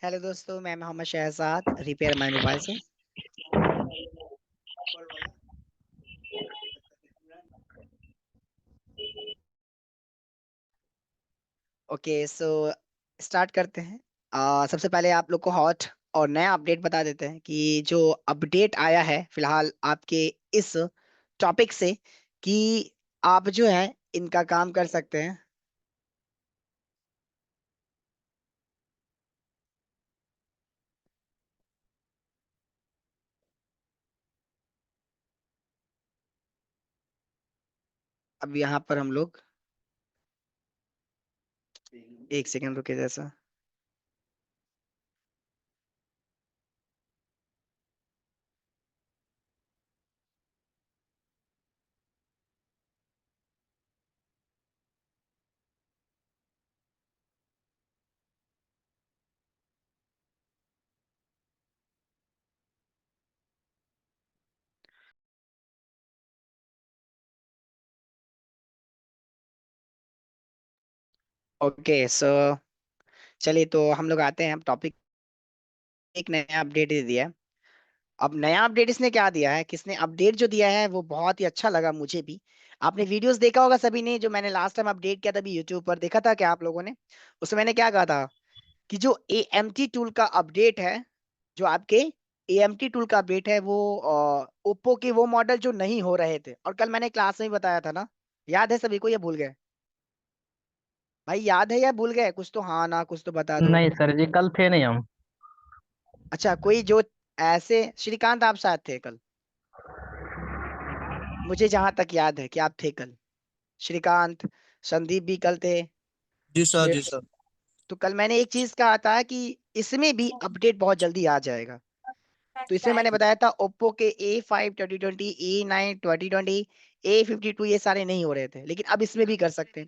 Hello दोस्तों, मैं Mohammad Shahzad repair my mobile से। ओके सो स्टार्ट करते हैं। सबसे पहले आप लोग को हॉट और नया अपडेट बता देते हैं कि जो अपडेट आया है फिलहाल आपके इस टॉपिक से, कि आप जो है इनका काम कर सकते हैं। अब यहाँ पर हम लोग एक सेकंड रुके जैसा। ओके सो चलिए, तो हम लोग आते हैं टॉपिक। एक नया अपडेट दे दिया है। अब नया अपडेट इसने क्या दिया है, किसने अपडेट जो दिया है वो बहुत ही अच्छा लगा मुझे भी। आपने वीडियोस देखा होगा सभी ने, जो मैंने लास्ट टाइम अपडेट किया था भी यूट्यूब पर, देखा था क्या आप लोगों ने? उसमें मैंने क्या कहा था कि जो AMT टूल का अपडेट है, जो आपके AMT टूल का अपडेट है वो ओप्पो के वो मॉडल जो नहीं हो रहे थे, और कल मैंने क्लास में ही बताया था ना। याद है सभी को या भूल गए? भाई याद है या भूल गए? कुछ तो हाँ ना कुछ तो बता दो। नहीं सर जी, कल थे नहीं हम। अच्छा, कोई जो ऐसे, श्रीकांत आप साथ थे कल? मुझे जहां तक याद है कि आप थे कल। श्रीकांत, संदीप भी कल थे। जी सर, फिर जी सर। तो कल मैंने एक चीज कहा था कि इसमें भी अपडेट बहुत जल्दी आ जाएगा। तो इसमें मैंने बताया था ओप्पो के A5 2020, A9 2020, A52 ये सारे नहीं हो रहे थे, लेकिन अब इसमें भी कर सकते हैं।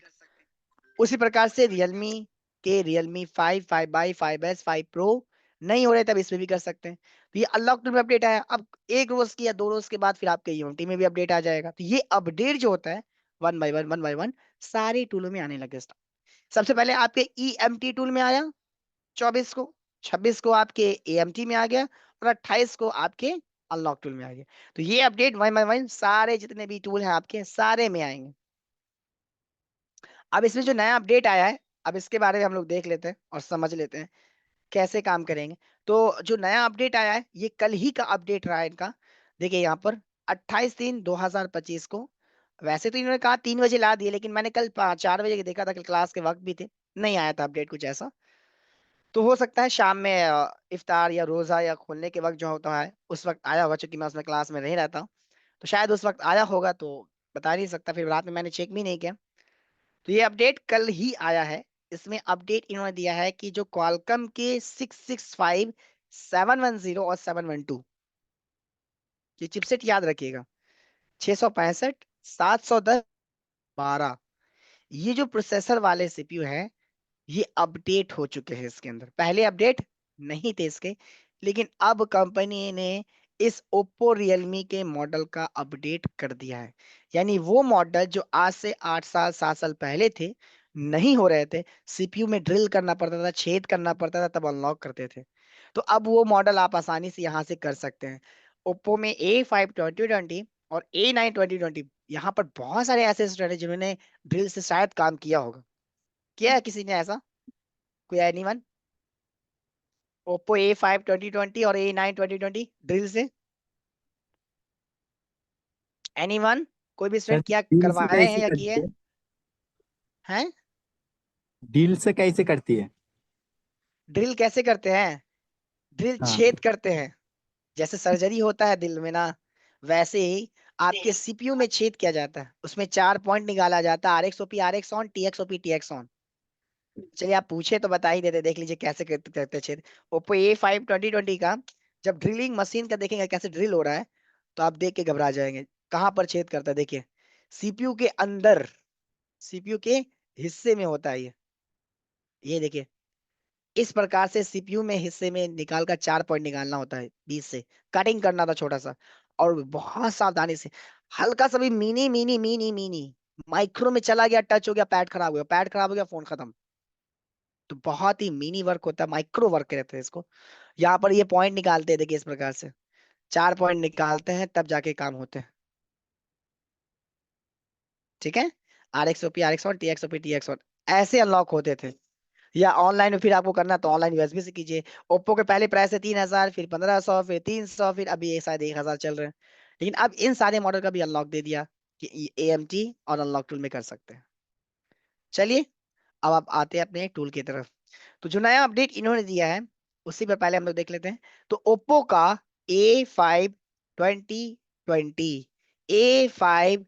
उसी प्रकार से रियलमी के रियलमी 5, 5i, 5s, 5 प्रो नहीं हो रहे थे, अब इसमें भी कर सकते हैं। तो ये अनलॉक टूल में अपडेट आया। अब एक रोज की या दो रोज के बाद फिर आपके यूनिटी में भी अपडेट आ जाएगा। तो ये अपडेट जो होता है वन बाय वन सारे टूलों में आने लगे। सबसे पहले आपके EMT टूल में आया 24 को, 26 को आपके AMT में आ गया, और 28 को आपके अनलॉक टूल में आ गया। तो ये अपडेट वन बाय वन सारे जितने भी टूल हैं आपके सारे में आएंगे। अब इसमें जो नया अपडेट आया है, अब इसके बारे में हम लोग देख लेते हैं और समझ लेते हैं कैसे काम करेंगे। तो जो नया अपडेट आया है ये कल ही का अपडेट रहा है इनका। देखिए यहाँ पर 28/3/2025 को, वैसे तो इन्होंने कहा 3 बजे ला दिए, लेकिन मैंने कल 4 बजे देखा था, कल क्लास के वक्त भी थे, नहीं आया था अपडेट कुछ ऐसा। तो हो सकता है शाम में इफ्तार या रोजा या खोलने के वक्त जो होता है उस वक्त आया होगा, क्योंकि मैं उसमें क्लास में नहीं रहता हूँ। तो शायद उस वक्त आया होगा, तो बता नहीं सकता, फिर रात में मैंने चेक भी नहीं किया। तो ये अपडेट कल ही आया है। इसमें अपडेट इन्होंने दिया है कि जो क्वालकॉम के 665, 710 और 712, ये चिपसेट याद रखिएगा, 665, 710, 12, ये जो प्रोसेसर वाले CPU है, ये अपडेट हो चुके हैं इसके अंदर। पहले अपडेट नहीं थे इसके, लेकिन अब कंपनी ने इस ओप्पो रियलमी के मॉडल का अपडेट कर दिया है। यानी वो मॉडल जो आज से 8 साल 7 साल पहले थे, नहीं हो रहे थे, CPU में ड्रिल करना पड़ता था, छेद करना पड़ता था, तब अनलॉक करते थे। तो अब वो मॉडल आप आसानी से यहाँ से कर सकते हैं। ओप्पो में A5 2020 और A9 2020, यहाँ पर बहुत सारे ऐसे स्टूडेंट हैं जिन्होंने ड्रिल से शायद काम किया होगा। किया है किसी ने ऐसा? कोई एनीवन? ओप्पो A5 2020 और A9 2020 ड्रिल से एनीवन? कोई भी सर स्टूडेंट किया, डील से करवाए हैं कैसे या किए करती है? हैं? डील से कैसे करती है? ड्रिल कैसे करते हैं? ड्रिल हाँ। छेद करते हैं। जैसे सर्जरी होता है दिल में ना, वैसे ही आपके CPU में छेद किया जाता है, उसमें 4 पॉइंट निकाला जाता है, RXOP RX on, TXOP TX on. चलिए आप पूछे तो बता ही देते, देख लीजिए कैसे करते हैं छेद। ओप्पो A5 2020 का जब ड्रिलिंग मशीन का देखेंगे कैसे ड्रिल हो रहा है, तो आप देख के घबरा जाएंगे। कहाँ पर छेद करता है देखिए, CPU के अंदर, CPU के हिस्से में होता है ये देखिए। इस प्रकार से CPU में हिस्से में निकाल कर 4 पॉइंट निकालना होता है, बीच से कटिंग करना था छोटा सा, और बहुत सावधानी से, हल्का सा भी मीनी मीनी मीनी मीनी माइक्रो में चला गया, टच हो गया, पैड खराब हो गया, पैड खराब हो गया, फोन खत्म। तो बहुत ही मिनी वर्क होता है, माइक्रो वर्क कहते हैं इसको। यहाँ पर ये पॉइंट निकालते हैं, देखिए इस प्रकार से 4 पॉइंट निकालते हैं, तब जाके काम होते हैं। ठीक है, RXOP RX1 TXOP TX1 ऐसे अनलॉक होते थे। या ऑनलाइन में फिर आपको करना तो ऑनलाइन यूएसबी से कीजिए। ओप्पो के पहले प्राइस है 3,000, फिर 1,500, फिर 300, फिर अभी ये शायद 1,000 चल रहे हैं। लेकिन अब इन सारे मॉडल का भी अनलॉक दे दिया कि AMT और अनलॉक टूल में कर सकते हैं। चलिए, अब आप आते हैं अपने टूल की तरफ। तो जो नया अपडेट इन्होंने दिया है उसी पर पहले हम लोग देख लेते हैं। तो ओप्पो का A5 2020, A5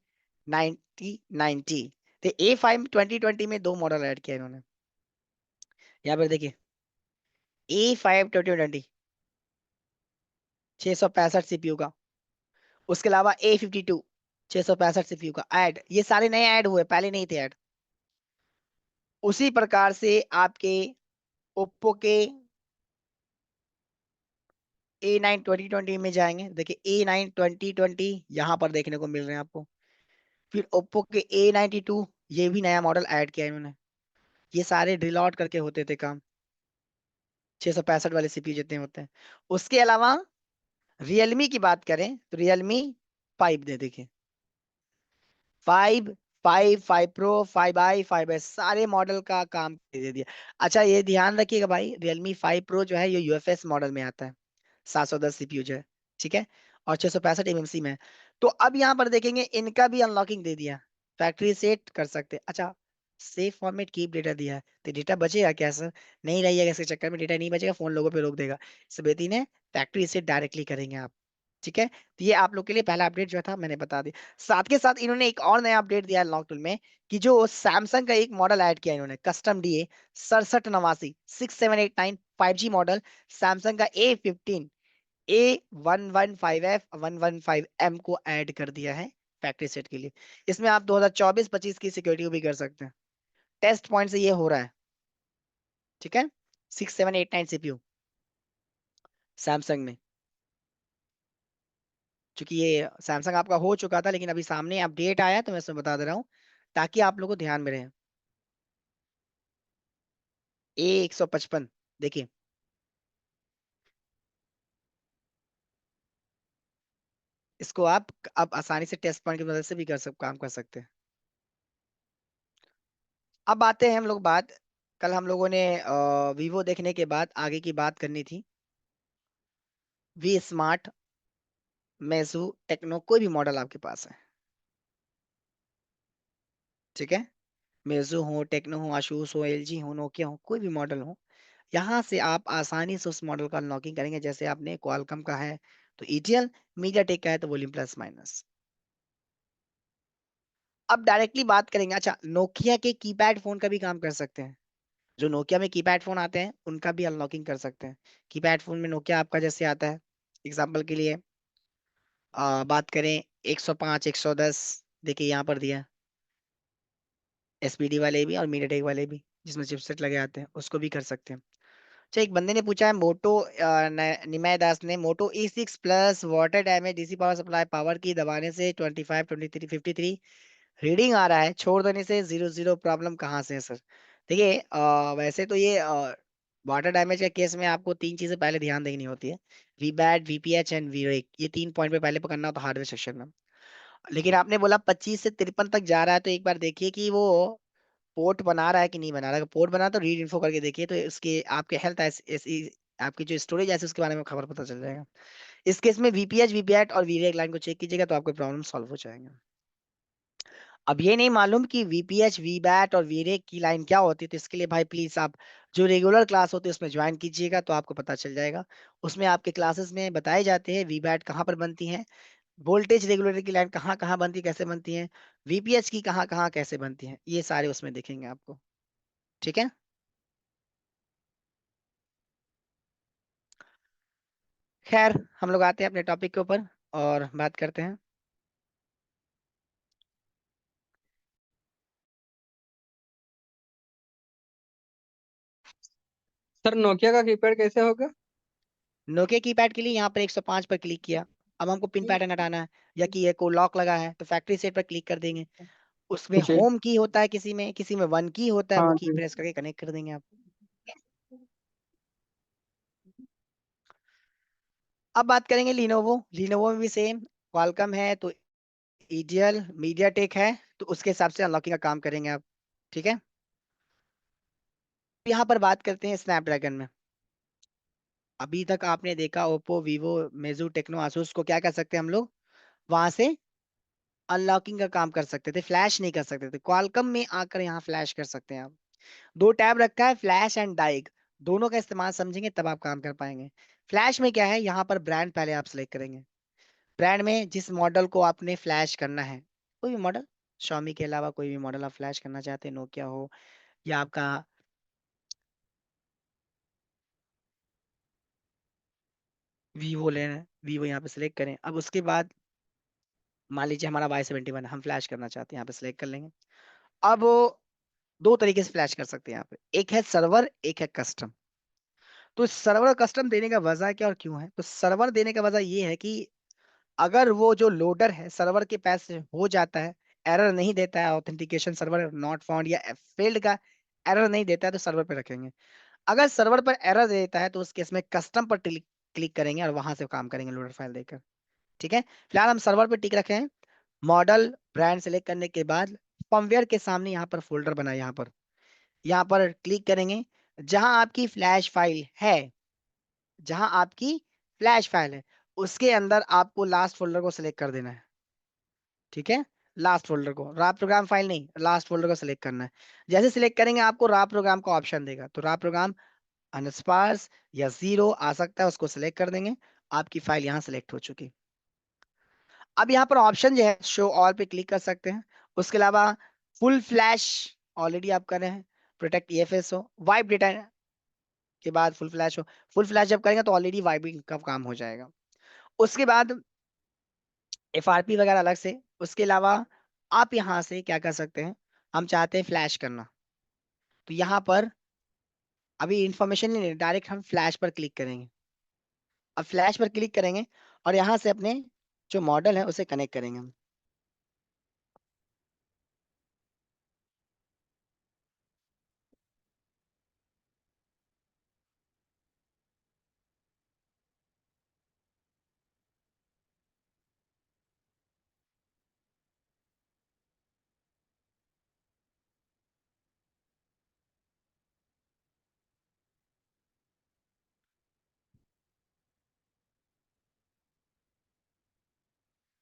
9090। तो A5 2020 में दो मॉडल ऐड किया इन्होंने। यहाँ पर देखिए, A5 2020 665 सीपीयू का। उसके अलावा A52 665 सीपीयू का ऐड। ये सारे नए ऐड हुए, पहले नहीं थे ऐड। उसी प्रकार से आपके ओप्पो के A9 2020 में जाएंगे, देखिए A9 2020 यहाँ पर देखने को मिल रहे हैं आपको। फिर ओप्पो के A92, ये भी नया मॉडल ऐड किया है इन्होंने। ये सारे ड्रिल आउट करके होते थे काम, 665 वाले सीपीयू जितने होते हैं। उसके अलावा रियलमी की बात करें तो रियलमी 5 दे, देखिए 5 5 5 प्रो 5i 5s सारे मॉडल का काम दे दिया। अच्छा ये ध्यान रखिएगा भाई, Realme 5 Pro जो है ये UFS मॉडल में आता है, 710 सीपीयू जो है। ठीक है, और 665 MMC में है। तो अब यहाँ पर देखेंगे इनका भी अनलॉकिंग दे दिया, फैक्ट्री सेट कर सकते हैं। अच्छा, सेफ फॉर्मेट कीप डेटा दिया है, तो डेटा बचेगा क्या सर? नहीं रहिएगा इसके चक्कर में, डेटा नहीं बचेगा, फोन लोगों पे रोक देगा। इस बेहतरीन है, फैक्ट्री सेट डायरेक्टली करेंगे आप। ठीक है, तो ये आप लोग के लिए पहला अपडेट जो था मैंने बता दिया। साथ के साथ इन्होंने एक और नया अपडेट दिया है लॉक टूल में, कि जो सैमसंग का एक मॉडल ऐड किया इन्होंने, custom DA 6789 5G model, Samsung का A1155F115M को ऐड कर दिया है फैक्ट्री सेट के लिए। इसमें आप 2024-25 की सिक्योरिटी भी कर सकते हैं। टेस्ट पॉइंट से ये हो रहा है। ठीक है, 6789 CPU सैमसंग में। क्योंकि ये सैमसंग आपका हो चुका था, लेकिन अभी सामने अपडेट आया है, तो मैं इसमें बता दे रहा हूँ ताकि आप लोगों को ध्यान में रहे। A155, देखिए इसको आप अब आसानी से टेस्ट पॉइंट की मदद से भी काम कर सकते हैं। अब आते हैं हम लोग बात, कल हम लोगों ने वीवो देखने के बाद आगे की बात करनी थी। वी स्मार्ट, मेजू, टेक्नो, कोई भी मॉडल आपके पास है। ठीक है, मेजू हो, टेक्नो हो, आसूस हो, LG हो, नोकिया हो, कोई भी मॉडल हो, यहाँ से आप आसानी से उस मॉडल का अनलॉकिंग करेंगे। जैसे आपने क्वालकॉम का है तो ETL, मीडियाटेक का है तो वॉल्यूम प्लस माइनस। अब डायरेक्टली बात करेंगे, अच्छा नोकिया के कीपैड फोन का भी काम कर सकते हैं। जो नोकिया में कीपैड फोन आते हैं उनका भी अनलॉकिंग कर सकते हैं। कीपैड फोन में नोकिया आपका जैसे आता है, एग्जाम्पल के लिए बात करें 105 110, देखिए यहाँ पर दिया है। SPD वाले भी और मीडियाटेक वाले भी, जिसमें चिपसेट लगे आते हैं, उसको भी कर सकते हैं। अच्छा, एक बंदे ने पूछा है, निमय दास ने, मोटो E6 plus water damage DC power supply power की दबाने से 25 23 53 रीडिंग आ रहा है, छोड़ देने से 00 प्रॉब्लम कहाँ से है सर? देखिए वैसे तो ये वाटर डैमेज के केस में आपको तीन चीजें पहले ध्यान देनी होती है, VBAT VPH एंड VREC, ये 3 पॉइंट पे पहले पकड़ना होता है हार्डवेयर सेक्शन में। लेकिन आपने बोला 25 से 53 तक जा रहा है, तो एक बार देखिए कि वो पोर्ट बना रहा है कि नहीं बना रहा है। अगर पोर्ट बना तो रीड इन्फो करके देखिए, तो इसके आपके हेल्थ ऐसी आपकी जो स्टोरेज है उसके बारे में खबर पता चल जाएगा। इस केस में VPH VBAT और VREC लाइन को चेक कीजिएगा, तो आपके प्रॉब्लम सॉल्व हो जाएंगे। अब ये नहीं मालूम कि VPH VBAT और VREC की लाइन क्या होती है, तो इसके लिए भाई प्लीज आप जो रेगुलर क्लास होती है उसमें ज्वाइन कीजिएगा, तो आपको पता चल जाएगा। उसमें आपके क्लासेस में बताए जाते हैं VBAT कहाँ पर बनती है, वोल्टेज रेगुलेटर की लाइन कहाँ कहाँ बनती है, कैसे बनती है, VPH की कहाँ कहाँ कैसे बनती है, ये सारे उसमें देखेंगे आपको। ठीक है, खैर हम लोग आते हैं अपने टॉपिक के ऊपर और बात करते हैं। सर नोकिया का कीपैड कैसे होगा? नोकिया कीपैड के लिए यहाँ पर 105 पर क्लिक किया। अब हमको पिन पैटर्न हटाना है, या कि ये को लॉक लगा है तो फैक्ट्री सेट पर क्लिक कर देंगे। उसमें जी। होम की होता है, किसी में वन की होता है, वो हाँ की जी। प्रेस करके कनेक्ट कर देंगे आप। अब बात करेंगे लीनोवो। लीनोवो में भी सेम, क्वालकॉम है तो ईडियल, मीडियाटेक है तो उसके हिसाब से अनलॉकिंग का काम करेंगे आप। ठीक है, यहाँ पर बात करते हैं स्नैपड्रैगन में। अभी तक आपने देखा ओप्पो, वीवो, मेजू, टेक्नो, आसूस को क्या कर सकते हैं हम लोग, वहां से अनलॉकिंग का काम कर सकते थे, फ्लैश नहीं कर सकते थे। क्वालकॉम में आकर यहाँ फ्लैश कर सकते हैं आप। दो टैब रखा है, फ्लैश एंड डाइग, दोनों का इस्तेमाल समझेंगे तब आप काम कर पाएंगे। फ्लैश में क्या है, यहाँ पर ब्रांड पहले आप सिलेक्ट करेंगे। ब्रांड में जिस मॉडल को आपने फ्लैश करना है, कोई भी मॉडल, Xiaomi के अलावा कोई भी मॉडल आप फ्लैश करना चाहते हैं, नोकिया हो या आपका वीवो लेना है, वीवो यहाँ पे सिलेक्ट करें। अब उसके बाद मान लीजिए हमारा Y71 हम फ्लैश करना चाहते हैं, यहाँ पे सिलेक्ट कर लेंगे। अब वो दो तरीके से फ्लैश कर सकते हैं यहाँ पे, एक है सर्वर, एक है कस्टम। तो सर्वर कस्टम देने का वजह क्या और क्यों है, तो सर्वर देने का वजह ये है कि अगर वो जो लोडर है सर्वर के पास से हो जाता है, एरर नहीं देता है, ऑथेंटिकेशन सर्वर नॉट फाउंड या फेल्ड का एरर नहीं देता है, तो सर्वर पे रखेंगे। अगर सर्वर पर एरर देता है तो उस केस में कस्टम पर क्लिक करेंगे और वहां से काम करेंगे लोडर फाइल देकर। ठीक है, फिलहाल हम सर्वर पे टिक रखे हैं। मॉडल ब्रांड सेलेक्ट करने के बाद फर्मवेयर के सामने यहाँ पर फोल्डर बना है, यहाँ पर क्लिक करेंगे। जहां आपकी फ्लैश फाइल है, जहां आपकी फ्लैश फाइल है उसके अंदर आपको लास्ट फोल्डर को सिलेक्ट कर देना है। ठीक है, लास्ट फोल्डर को, रा प्रोग्राम फाइल नहीं, लास्ट फोल्डर को सिलेक्ट करना है। जैसे सिलेक्ट करेंगे आपको रा प्रोग्राम का ऑप्शन देगा, तो रा प्रोग्राम अनस्पार्स या जीरो आ सकता है, उसको सिलेक्ट कर देंगे। आपकी फाइल यहाँ सिलेक्ट हो चुकी। अब यहाँ पर ऑप्शन जो है शो ऑल पे क्लिक कर सकते हैं। उसके अलावा फुल फ्लैश ऑलरेडी आप कर रहे हैं, प्रोटेक्ट ईएफएस हो, वाइप डेटा के बाद फुल फ्लैश हो। फुल फ्लैश जब करेंगे तो ऑलरेडी वाइपिंग का काम हो जाएगा। उसके बाद एफआरपी वगैरह अलग से। उसके अलावा आप यहाँ से क्या कर सकते हैं, हम चाहते हैं फ्लैश करना, तो यहाँ पर अभी इंफॉर्मेशन नहीं लेनी, डायरेक्ट हम फ्लैश पर क्लिक करेंगे। अब फ्लैश पर क्लिक करेंगे और यहाँ से अपने जो मॉडल है उसे कनेक्ट करेंगे हम।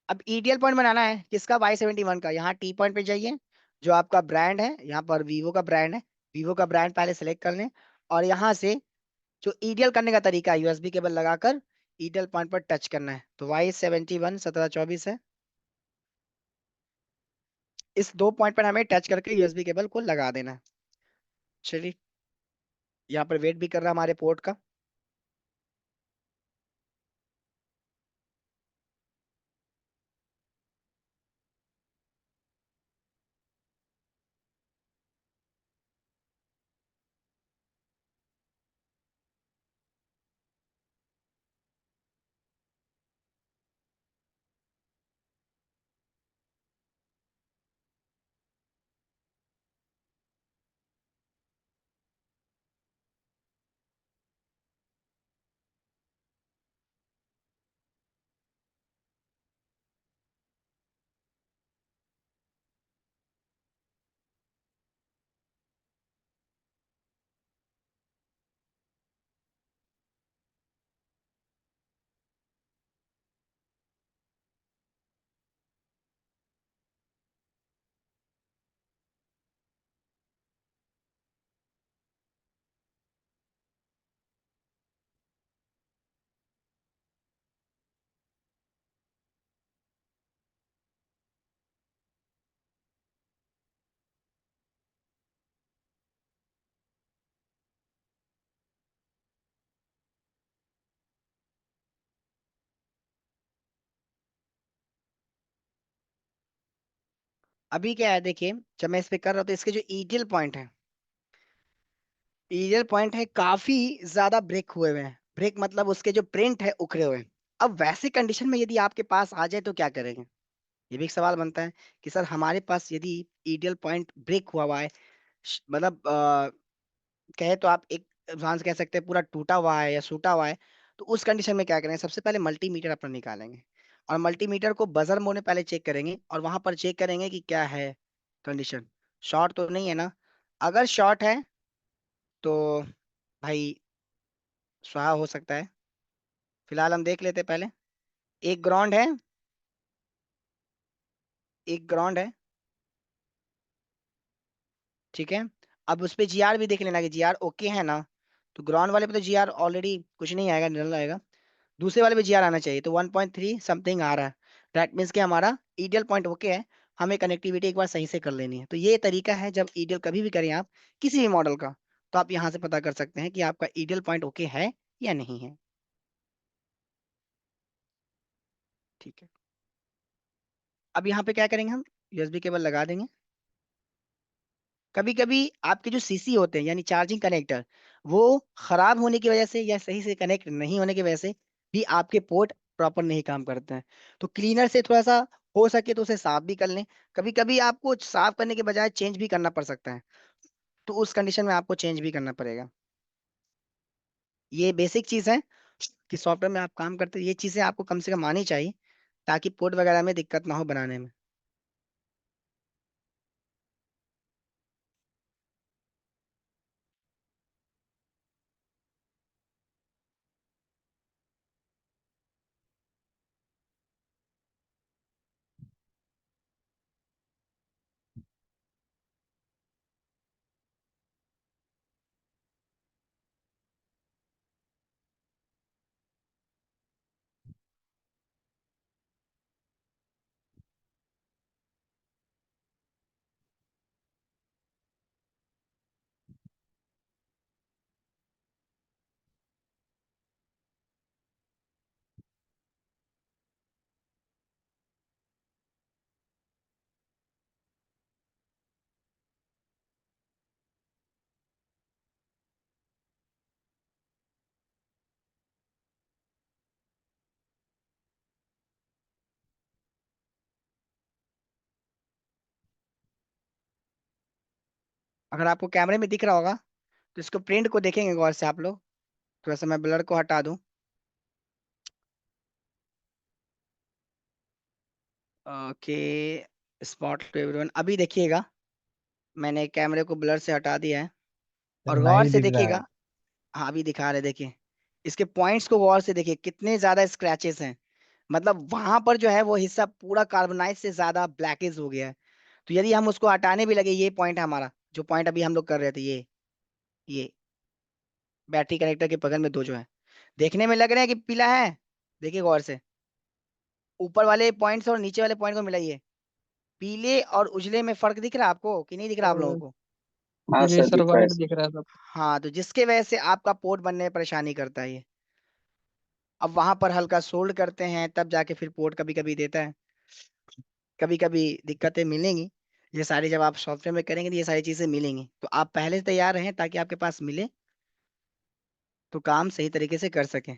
अब ईडीएल पॉइंट बनाना है किसका, Y71 का। यहाँ टी पॉइंट पे जाइए, जो आपका ब्रांड है, यहाँ पर वीवो का ब्रांड है, वीवो का ब्रांड पहले सेलेक्ट कर लें। और यहाँ से जो ईडीएल करने का तरीका है, यूएसबी केबल लगाकर ईडीएल पॉइंट पर टच करना है, तो Y71 1724 है। इस दो पॉइंट पर हमें टच करके यूएसबी केबल को लगा देना है। चलिए, यहाँ पर वेट भी कर रहा है हमारे पोर्ट का। अभी क्या है देखिए, जब मैं इस पे कर रहा हूँ तो इसके जो ईडीएल पॉइंट है, ईडीएल पॉइंट है काफी ज्यादा ब्रेक हुए हुए हैं। ब्रेक मतलब उसके जो प्रिंट है उखड़े हुए हैं। अब वैसे कंडीशन में यदि आपके पास आ जाए तो क्या करेंगे, ये भी एक सवाल बनता है कि सर हमारे पास यदि ईडियल पॉइंट ब्रेक हुआ हुआ है, मतलब कहे तो आप एक एडवांस कह सकते हैं पूरा टूटा हुआ है या सूटा हुआ है, तो उस कंडीशन में क्या करेंगे, सबसे पहले मल्टीमीटर अपना निकालेंगे और मल्टीमीटर को बजर मोड में पहले चेक करेंगे और वहां पर चेक करेंगे कि क्या है कंडीशन, शॉर्ट तो नहीं है ना। अगर शॉर्ट है तो भाई स्वाहा हो सकता है। फिलहाल हम देख लेते हैं पहले। एक ग्राउंड है, एक ग्राउंड है, ठीक है। अब उस पे जीआर भी देख लेना कि जीआर ओके है ना। तो ग्राउंड वाले पे तो जीआर ऑलरेडी कुछ नहीं आएगा, निकल आएगा। दूसरे वाले पे जीआर आना चाहिए, तो 1.3 समथिंग आ रहा है। दैट मीन्स कि हमारा ईडियल पॉइंट ओके है। हमें कनेक्टिविटी एक बार सही से कर लेनी है। तो ये तरीका है जब ईडियल कभी भी करें आप किसी भी मॉडल का, तो आप यहाँ से पता कर सकते हैं कि आपका ईडियल पॉइंट ओके है या नहीं है। ठीक है। अब यहाँ पे क्या करेंगे, हम यूएसबी केबल लगा देंगे। कभी कभी आपके जो सीसी होते हैं यानी चार्जिंग कनेक्टर, वो खराब होने की वजह से या सही से कनेक्ट नहीं होने की वजह से भी आपके पोर्ट प्रॉपर नहीं काम करते हैं। तो क्लीनर से थोड़ा सा हो सके तो उसे साफ भी कर लें। कभी कभी आपको साफ करने के बजाय चेंज भी करना पड़ सकता है, तो उस कंडीशन में आपको चेंज भी करना पड़ेगा। ये बेसिक चीज है कि सॉफ्टवेयर में आप काम करते हैं, ये चीजें आपको कम से कम आनी चाहिए ताकि पोर्ट वगैरह में दिक्कत ना हो बनाने में। अगर आपको कैमरे में दिख रहा होगा तो इसको प्रिंट को देखेंगे गौर से आप लोग। थोड़ा सा मैं ब्लर को हटा दूं। ओके, स्पॉट टू एवरीवन, अभी देखिएगा मैंने कैमरे को ब्लर से हटा दिया है और गौर नहीं से दिख रहा देखिएगा। है। हाँ अभी दिखा रहे, देखिए इसके पॉइंट्स को गौर से देखिए कितने ज्यादा स्क्रैचेस हैं। मतलब वहां पर जो है वो हिस्सा पूरा कार्बोनाइट से ज्यादा ब्लैकिश हो गया है। तो यदि हम उसको हटाने भी लगे, ये पॉइंट है हमारा जो पॉइंट अभी हम लोग कर रहे थे, ये बैटरी कनेक्टर के बगल में दो जो है, देखने में लग रहे हैं कि पीला है। देखिए गौर से ऊपर वाले पॉइंट्स और नीचे वाले पॉइंट को मिलाइए, पीले और उजले में फर्क दिख रहा है आपको कि नहीं दिख रहा आप लोगों को। हाँ जी सर सर, दिख रहा है वाइट सर। दिख रहा है सब। हाँ, तो जिसके वजह से आपका पोर्ट बनने में परेशानी करता है ये। अब वहां पर हल्का सोल्ड करते हैं तब जाके फिर पोर्ट कभी कभी देता है। कभी कभी दिक्कतें मिलेंगी, ये सारी जब आप सॉफ्टवेयर में करेंगे तो ये सारी चीजें मिलेंगी, तो आप पहले से तैयार रहें ताकि आपके पास मिले तो काम सही तरीके से कर सकें।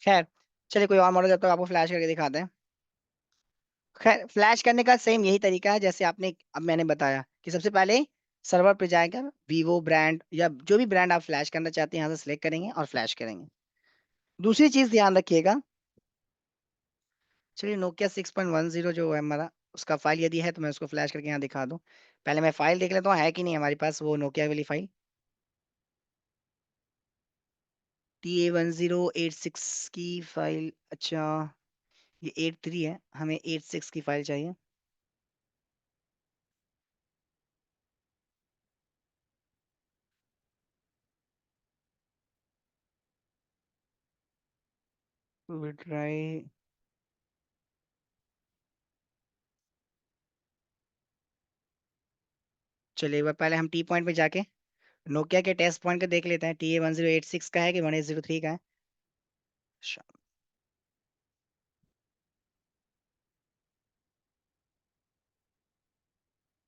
खैर, चलिए कोई और मॉडल जब तक आपको फ्लैश करके दिखाते हैं। खैर, फ्लैश करने का सेम यही तरीका है जैसे आपने अब मैंने बताया कि सबसे पहले सर्वर पे जाएगा, वीवो ब्रांड या जो भी ब्रांड आप फ्लैश करना चाहते हैं यहाँ से सिलेक्ट करेंगे और फ्लैश करेंगे। दूसरी चीज ध्यान रखिएगा, चलिए नोकिया 6.10 जो है हमारा, उसका फाइल यदि है तो मैं उसको फ्लैश करके यहाँ दिखा दूँ। पहले मैं फाइल देख लेता हूँ है कि नहीं हमारे पास वो नोकिया वाली फाइल। TA1086 की फाइल, अच्छा ये 83 है, हमें 86 की फाइल चाहिए। ट्राई। चलिए एक बार पहले हम टी पॉइंट पे जाके नोकिया के टेस्ट पॉइंट के देख लेते हैं, TA1086 का है कि 1803 का है।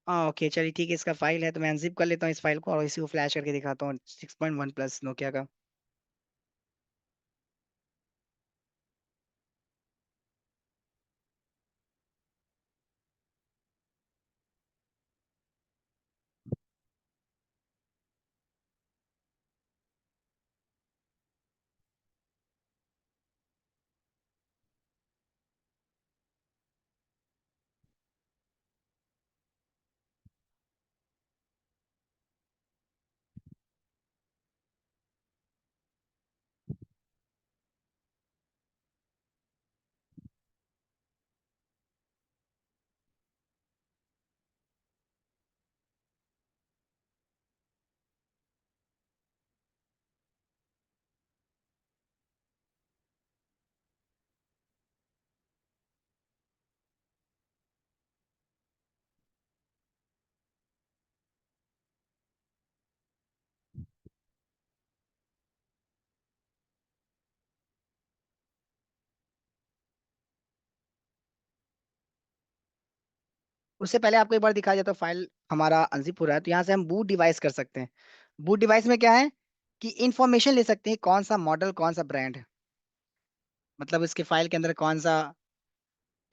हाँ ओके चलिए ठीक है, इसका फाइल है तो मैं अनजिप कर लेता हूँ इस फाइल को और इसी को फ्लैश करके दिखाता हूँ 6.1 प्लस नोकिया का। उससे पहले आपको एक बार दिखाया जाए तो फाइल हमारा अनजिप हो रहा है, तो यहाँ से हम बूट डिवाइस कर सकते हैं। बूट डिवाइस में क्या है कि इंफॉर्मेशन ले सकते हैं, कौन सा मॉडल कौन सा ब्रांड है, मतलब इसके फाइल के अंदर कौन सा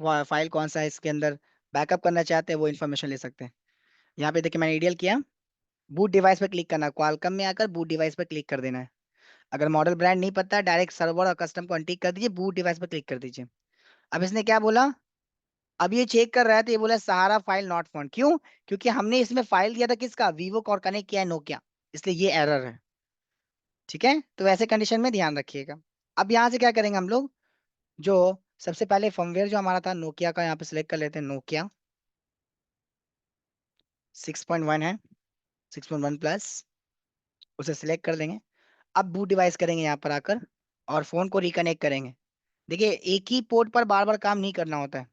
फाइल कौन सा है, इसके अंदर बैकअप करना चाहते हैं वो इन्फॉर्मेशन ले सकते हैं। यहाँ पे देखिए मैंने आइडियल किया, बूट डिवाइस पे क्लिक करना, क्वालकॉम में आकर बूट डिवाइस पे क्लिक कर देना है। अगर मॉडल ब्रांड नहीं पता है डायरेक्ट सर्वर और कस्टम को अनटिक कर दीजिए, बूट डिवाइस पे क्लिक कर दीजिए। अब इसने क्या बोला, अब ये चेक कर रहा है तो ये बोला सहारा फाइल नॉट फाउंड, क्यों? क्योंकि हमने इसमें फाइल दिया था किसका, वीवो का, और कनेक्ट किया है नोकिया, इसलिए ये एरर है। ठीक है, तो वैसे कंडीशन में ध्यान रखिएगा। अब यहाँ से क्या करेंगे हम लोग, जो सबसे पहले फर्मवेयर जो हमारा था नोकिया का, यहाँ पे सिलेक्ट कर लेते हैं, नोकिया 6.1 है, 6.1 प्लस, उसे सिलेक्ट कर देंगे। अब बूट डिवाइस करेंगे यहाँ पर आकर और फोन को रिकनेक्ट करेंगे। देखिए एक ही पोर्ट पर बार बार काम नहीं करना होता है,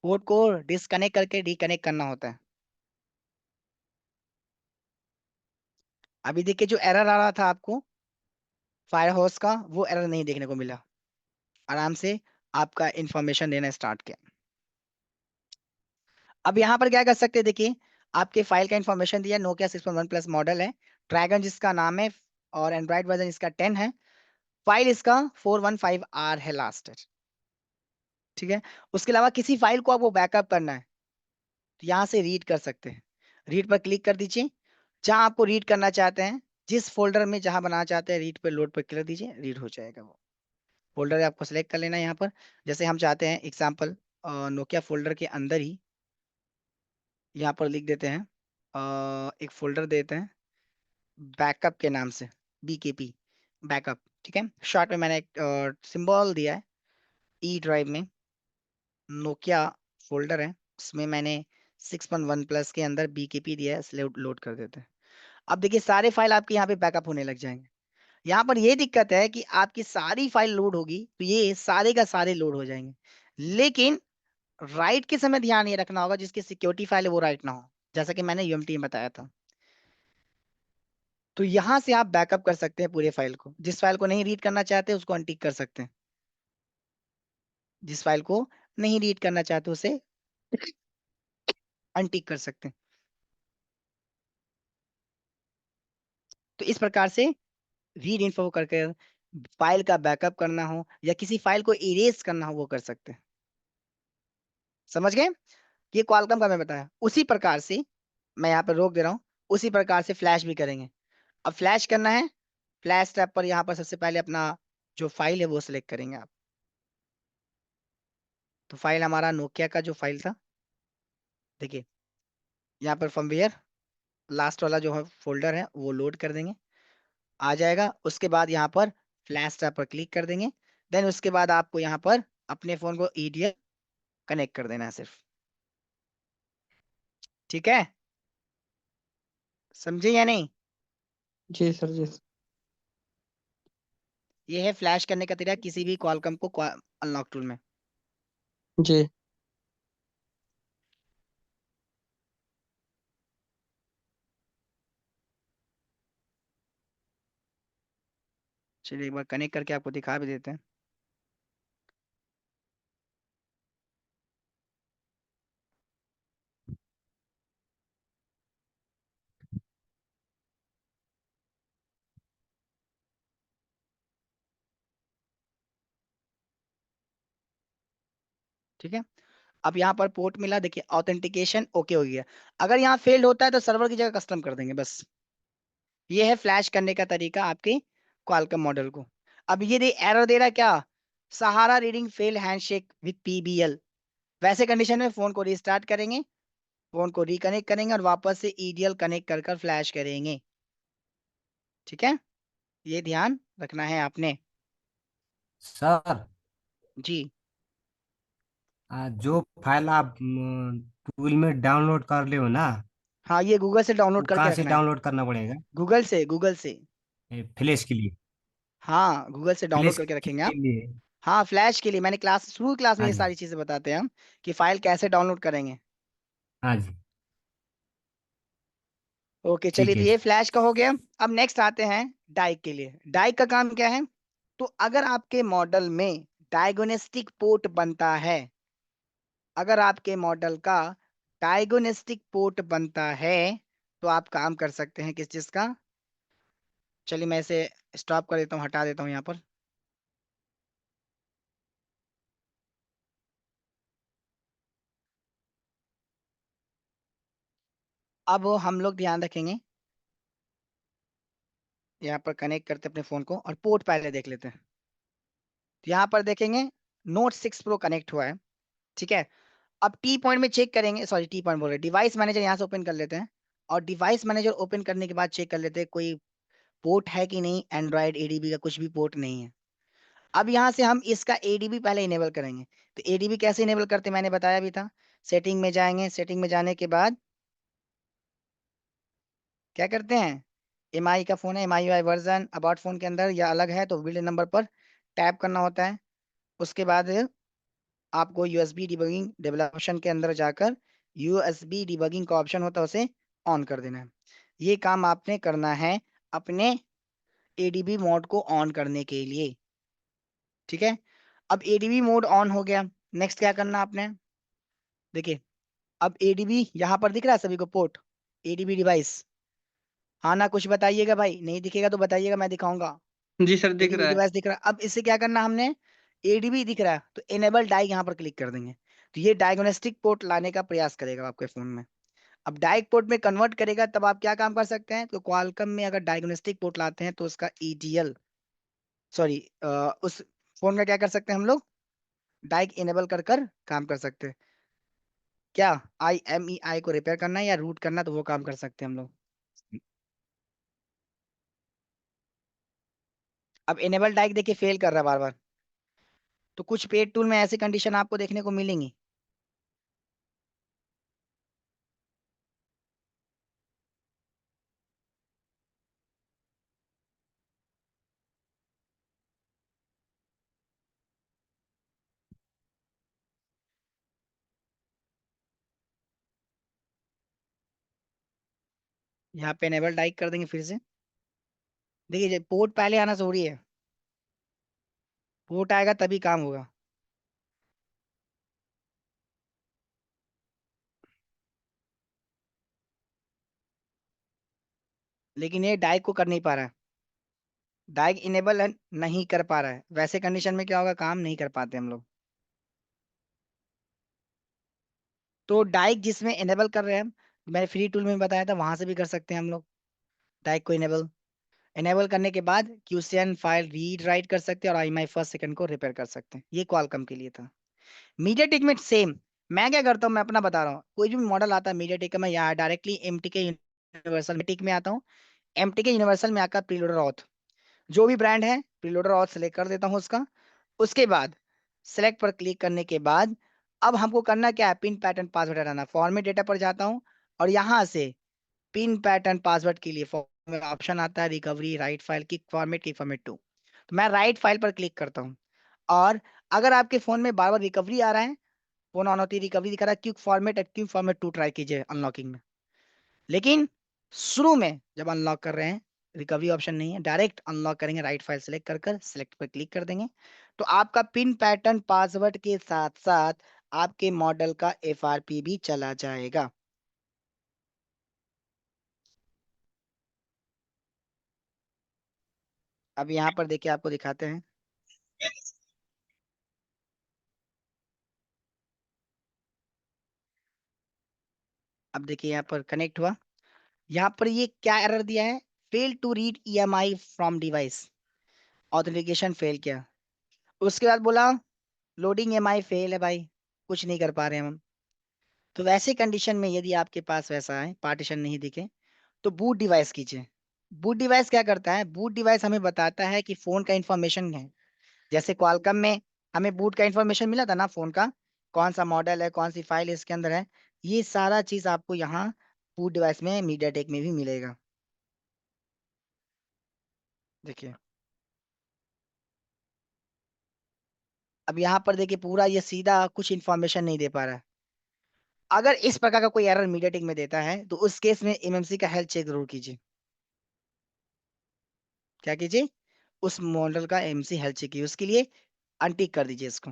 पोर्ट को डिसकनेक्ट करके रिकनेक्ट करना होता है। अभी देखिए जो एरर आ रहा था आपको फायर हाउस का, वो एरर नहीं देखने को मिला, आराम से आपका इंफॉर्मेशन देना स्टार्ट किया। अब यहाँ पर क्या कर सकते हैं, देखिए आपके फाइल का इंफॉर्मेशन दिया, नोकिया 6.1 प्लस मॉडल है, ड्रैगन जिसका नाम है, और एंड्रॉइड वर्जन इसका 10 है, फाइल इसका 415R है लास्ट। ठीक है, उसके अलावा किसी फाइल को आपको बैकअप करना है तो यहाँ से रीड कर सकते हैं, रीड पर क्लिक कर दीजिए, जहां आपको रीड करना चाहते हैं, जिस फोल्डर में जहां बनाना चाहते हैं, रीड पे लोड पर क्लिक दीजिए, रीड हो जाएगा वो फोल्डर। आपको सेलेक्ट कर लेना है यहाँ पर, जैसे हम चाहते हैं एग्जाम्पल नोकिया फोल्डर के अंदर ही यहाँ पर लिख देते हैं, एक फोल्डर देते हैं बैकअप के नाम से, BKP बैकअप। ठीक है, शॉर्ट में मैंने एक सिंबल दिया है, ई ड्राइव में नोकिया फोल्डर है, उसमें मैंने 6.1 प्लस के अंदर BKP दिया है, इसलिए लोड कर देते हैं। अब देखिए सारे फाइल आपके यहाँ पे बैकअप होने लग जाएंगे। यहाँ पर ये दिक्कत है कि आपकी सारी फाइल लोड होगी तो ये सारे का सारे लोड हो जाएंगे, लेकिन राइट के समय ध्यान ये रखना होगा जिसकी सिक्योरिटी फाइल है वो राइट ना हो, जैसा कि मैंने UMT में बताया था। तो यहाँ से आप बैकअप कर सकते हैं पूरे फाइल को, जिस फाइल को नहीं रीड करना चाहते उसको अनटिक कर सकते हैं, जिस फाइल को नहीं रीड करना चाहते उसे अनटिक कर सकते हैं। तो इस प्रकार से रीड इन्फो करके फाइल का बैकअप करना हो या किसी फाइल को इरेज करना हो वो कर सकते हैं। समझ गए? ये क्वालकॉम का मैं बताया, उसी प्रकार से मैं यहाँ पर रोक दे रहा हूँ, उसी प्रकार से फ्लैश भी करेंगे। अब फ्लैश करना है, फ्लैश टैब पर यहाँ पर सबसे पहले अपना जो फाइल है वो सिलेक्ट करेंगे आप। तो फाइल हमारा नोकिया का जो फाइल था, देखिए यहाँ पर फर्मवेयर लास्ट वाला जो है फोल्डर है वो लोड कर देंगे, आ जाएगा। उसके बाद यहाँ पर फ्लैश टैब पर क्लिक कर देंगे, देन उसके बाद आपको यहाँ पर अपने फोन को EDL कनेक्ट कर देना है सिर्फ। ठीक है, समझे या नहीं? जी सर जी। ये है फ्लैश करने का तरीका किसी भी क्वालकॉम को अनलॉक टूल में। जी। चलिए एक बार कनेक्ट करके आपको दिखा भी देते हैं। ठीक है, अब यहाँ पर पोर्ट मिला, देखिए ऑथेंटिकेशन ओके हो गया। अगर यहाँ फेल्ड होता है तो सर्वर की जगह कस्टम कर देंगे बस। ये है फ्लैश करने का तरीका आपके क्वालकॉम मॉडल को। अब ये एरर दे रहा है क्या, Sahara reading fail handshake with PBL. वैसे कंडीशन में फोन को रिस्टार्ट करेंगे, फोन को रिकनेक्ट करेंगे और वापस से ईडीएल कनेक्ट कर कर फ्लैश करेंगे। ठीक है, ये ध्यान रखना है आपने। सर, जी जो फाइल आप टूल में डाउनलोड कर ले हो ना, हाँ, ये गूगल से वो डाउनलोड करके कहाँ से रखना है। डाउनलोड करना पड़ेगा? गूगल से, गूगल से। फ्लैश के लिए? हाँ, गूगल से डाउनलोड फ्लैश करके रखेंगे के आप। लिए? हाँ, फ्लैश के लिए मैंने शुरू क्लास में हाँ ये जी। सारी चीजें बताते हैं हम, कि फाइल कैसे डाउनलोड करेंगे। हाँ जी। ओके चलिए, ठीक तो है। ये फ्लैश का हो गया। अब नेक्स्ट आते हैं डाइक के लिए। डाइक का काम क्या है, तो अगर आपके मॉडल में डायगोनिस्टिक पोर्ट बनता है, अगर आपके मॉडल का डायगोनिस्टिक पोर्ट बनता है, तो आप काम कर सकते हैं किस चीज का। चलिए मैं इसे स्टॉप कर देता हूँ, हटा देता हूँ यहाँ पर। अब हम लोग ध्यान रखेंगे, यहाँ पर कनेक्ट करते हैं अपने फोन को और पोर्ट पहले देख लेते हैं। तो यहाँ पर देखेंगे Note 6 Pro कनेक्ट हुआ है। ठीक है, अब टी पॉइंट में चेक करेंगे, सॉरी टी पॉइंट बोल रहे, डिवाइस मैनेजर यहाँ से ओपन कर लेते हैं। और डिवाइस मैनेजर ओपन करने के बाद चेक कर लेते हैं कोई पोर्ट है कि नहीं, एंड्रॉयड एडीबी का कुछ भी पोर्ट नहीं है। अब यहाँ से हम इसका एडीबी पहले इनेबल करेंगे। तो एडीबी कैसे इनेबल करते हैं मैंने बताया भी था। सेटिंग में जाएंगे, सेटिंग में जाने के बाद क्या करते हैं, एम आई का फोन है, M I version about phone के अंदर या अलग है तो बिल्ड नंबर पर टैप करना होता है। उसके बाद आपको यूएसबी डिबगिंग डेवलप ऑप्शन के अंदर जाकर यूएसबी डिबगिंग का ऑप्शन होता है, उसे ऑन कर देना है। ये काम आपने करना है अपने एडीबी मोड को ऑन करने के लिए। ठीक है, अब एडीबी मोड ऑन हो गया। नेक्स्ट क्या करना आपने, देखिए अब एडीबी यहाँ पर दिख रहा है सभी को पोर्ट, एडीबी डिवाइस। हाँ ना, कुछ बताइएगा भाई, नहीं दिखेगा तो बताइएगा, मैं दिखाऊंगा। जी सर, दिख एडीबी रहा है। डिवाइस दिख रहा है। अब इससे क्या करना हमने, एडीबी दिख रहा है तो एनेबल डाई यहाँ पर क्लिक कर देंगे। तो ये डायग्नोस्टिक पोर्ट लाने का प्रयास करेगा आपके फोन में। अब डाइक पोर्ट में कन्वर्ट करेगा तब आप क्या काम कर सकते हैं, तो क्वालकम में अगर डायग्नोस्टिक पोर्ट लाते हैं तो उसका ईडीएल, सॉरी, उस फोन का क्या कर सकते हैं हम लोग, डाइक इनेबल कर कर काम कर सकते हैं। क्या IMEI को रिपेयर करना है या रूट करना, तो वो काम कर सकते हैं हम लोग। अब इनेबल डाइक देखिए फेल कर रहा है बार बार। तो कुछ पेड टूल में ऐसी कंडीशन आपको देखने को मिलेंगी। यहाँ पे इनेबल डाइक कर देंगे फिर से। देखिए पोर्ट पहले आना जरूरी है, पोर्ट आएगा तभी काम होगा। लेकिन ये डाइक को कर नहीं पा रहा है, डाइक इनेबल नहीं कर पा रहा है। वैसे कंडीशन में क्या होगा, काम नहीं कर पाते हम लोग। तो डाइक जिसमें इनेबल कर रहे हैं हम, मैंने फ्री टूल में बताया था, वहां से भी कर सकते हैं हम लोग डाइक को इनेबल। इनेबल करने के बाद क्यूसीएन फाइल रीड राइट कर सकते हैं और IMEI फर्स्ट सेकंड को रिपेयर कर सकते हैं। ये क्वालकॉम के लिए था। मीडियाटेक में सेम। मैं क्या करता हूँ, मैं अपना बता रहा हूँ, कोई भी मॉडल आता है मीडियाटेक का, मैं यहाँ डायरेक्टली MTK यूनिवर्सल मीटिक में आता हूँ। MTK यूनिवर्सल में आकर प्रीलोडर ऑथ, जो भी ब्रांड है प्रीलोडर ऑथ सेलेक्ट कर देता हूँ उसका। उसके बाद सेलेक्ट पर क्लिक करने के बाद अब हमको करना क्या है, पिन पैटर्न पासवर्ड हटाना। फॉर्मेट डेटा पर जाता हूँ और यहाँ से पिन पैटर्न पासवर्ड के लिए ऑप्शन आता है, recovery, write file, kick format, kick format 2। तो मैं राइट फाइल पर क्लिक करता हूँ। और अगर आपके फोन में बार बार रिकवरी आ रहा है, फोन ऑन होती है रिकवरी दिखा रहा है, quick format at quick format 2 try कीजिए अनलॉकिंग में। लेकिन शुरू में जब अनलॉक कर रहे हैं, रिकवरी ऑप्शन नहीं है, डायरेक्ट अनलॉक करेंगे, राइट फाइल सेलेक्ट कर कर सेलेक्ट पर क्लिक कर देंगे, तो आपका पिन पैटर्न पासवर्ड के साथ साथ आपके मॉडल का एफआरपी भी चला जाएगा। अब यहाँ पर देखिए आपको दिखाते हैं। अब देखिए यहाँ पर कनेक्ट हुआ, यहाँ पर ये क्या एरर दिया है, fail to read EMI from device, authentication fail किया। उसके बाद बोला लोडिंग ईएमआई फेल है भाई, कुछ नहीं कर पा रहे हम। तो वैसे कंडीशन में यदि आपके पास वैसा है, पार्टीशन नहीं दिखे, तो बूट डिवाइस कीजिए। बूट डिवाइस क्या करता है, बूट डिवाइस हमें बताता है कि फोन का इंफॉर्मेशन है। जैसे क्वालकॉम में हमें बूट का इंफॉर्मेशन मिला था ना, फोन का कौन सा मॉडल है, कौन सी फाइल इसके अंदर है, ये सारा चीज आपको यहाँ बूट डिवाइस में मीडियाटेक में भी मिलेगा। देखिए अब यहाँ पर देखिए पूरा ये सीधा कुछ इन्फॉर्मेशन नहीं दे पा रहा है। अगर इस प्रकार का कोई एरर मीडियाटेक में देता है तो उस केस में एमएमसी का हेल्थ चेक जरूर कीजिए। क्या कीजिए, उस मॉडल का एमसी हेल्थ चेक कीजिए, उसके लिए अनटिक कर दीजिए इसको।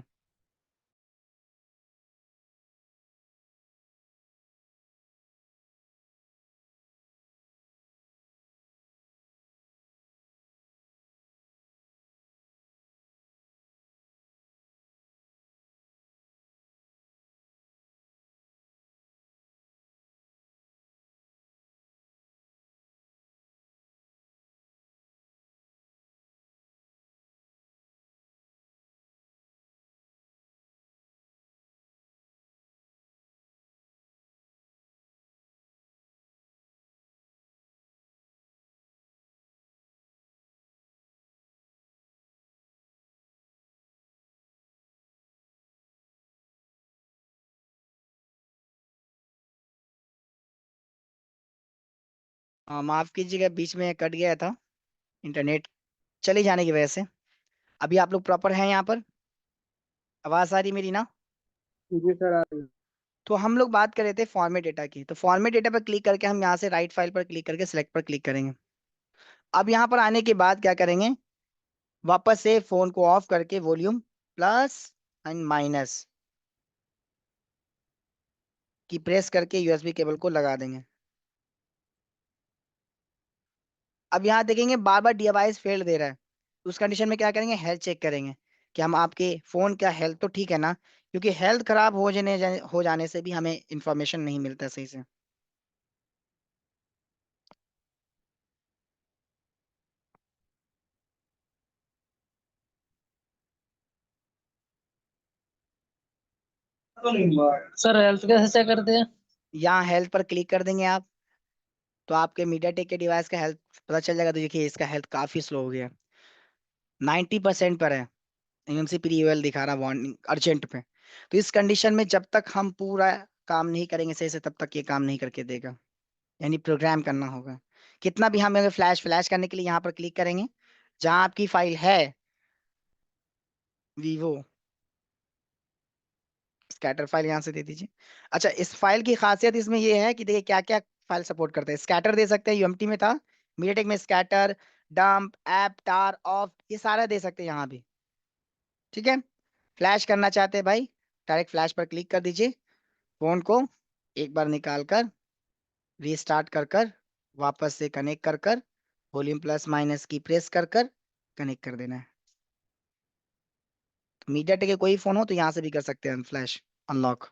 माफ कीजिएगा, बीच में कट गया था इंटरनेट चले जाने की वजह से। अभी आप लोग प्रॉपर हैं यहाँ पर, आवाज आ रही मेरी ना? जी सर आ रही है। तो हम लोग बात कर रहे थे फॉर्मेट डेटा की, तो फॉर्मेट डेटा पर क्लिक करके हम यहाँ से राइट फाइल पर क्लिक करके सिलेक्ट पर क्लिक करेंगे। अब यहाँ पर आने के बाद क्या करेंगे, वापस से फोन को ऑफ करके वॉल्यूम प्लस एंड माइनस की प्रेस करके यूएसबी केबल को लगा देंगे। अब यहाँ देखेंगे बार बार डिवाइस फेल दे रहा है, उस कंडीशन में क्या करेंगे, हेल्थ चेक करेंगे कि हम आपके फोन का हेल्थ तो ठीक है ना, क्योंकि हेल्थ खराब हो जाने से भी हमें इंफॉर्मेशन नहीं मिलता सही से। सर हेल्थ कैसे चेक करते हैं? यहाँ हेल्थ पर क्लिक कर देंगे आप, तो आपके मीडियाटेक के डिवाइस का हेल्थ पता चल जाएगा। तो देखिए इसका हेल्थ काफी स्लो हो गया, 90% पर है, एमएमसी प्री दिखा रहा वार्निंग अर्जेंट पे। तो इस कंडीशन में जब तक हम पूरा काम नहीं करेंगे सही से, तब तक ये काम नहीं करके देगा, यानी प्रोग्राम करना होगा। कितना भी हम अगर फ्लैश फ्लैश करने के लिए यहाँ पर क्लिक करेंगे, जहां आपकी फाइल है वीवो स्कैटर फाइल यहाँ से दे दीजिए। अच्छा, इस फाइल की खासियत इसमें ये है कि देखिए क्या क्या फाइल सपोर्ट करते हैं। स्कैटर दे सकते हैं, यूएमटी में था, मीडियाटेक में scatter, dump, app, tar, of, ये सारा दे सकते हैं यहाँ भी। ठीक है, फ्लैश करना चाहते हैं भाई, डायरेक्ट फ्लैश पर क्लिक कर दीजिए, फोन को एक बार निकाल कर रीस्टार्ट कर कर वापस से कनेक्ट कर कर वॉल्यूम प्लस माइनस की प्रेस कर कर कनेक्ट कर देना है। तो मीडियाटेक के कोई फोन हो तो यहाँ से भी कर सकते हैं फ्लैश अनलॉक।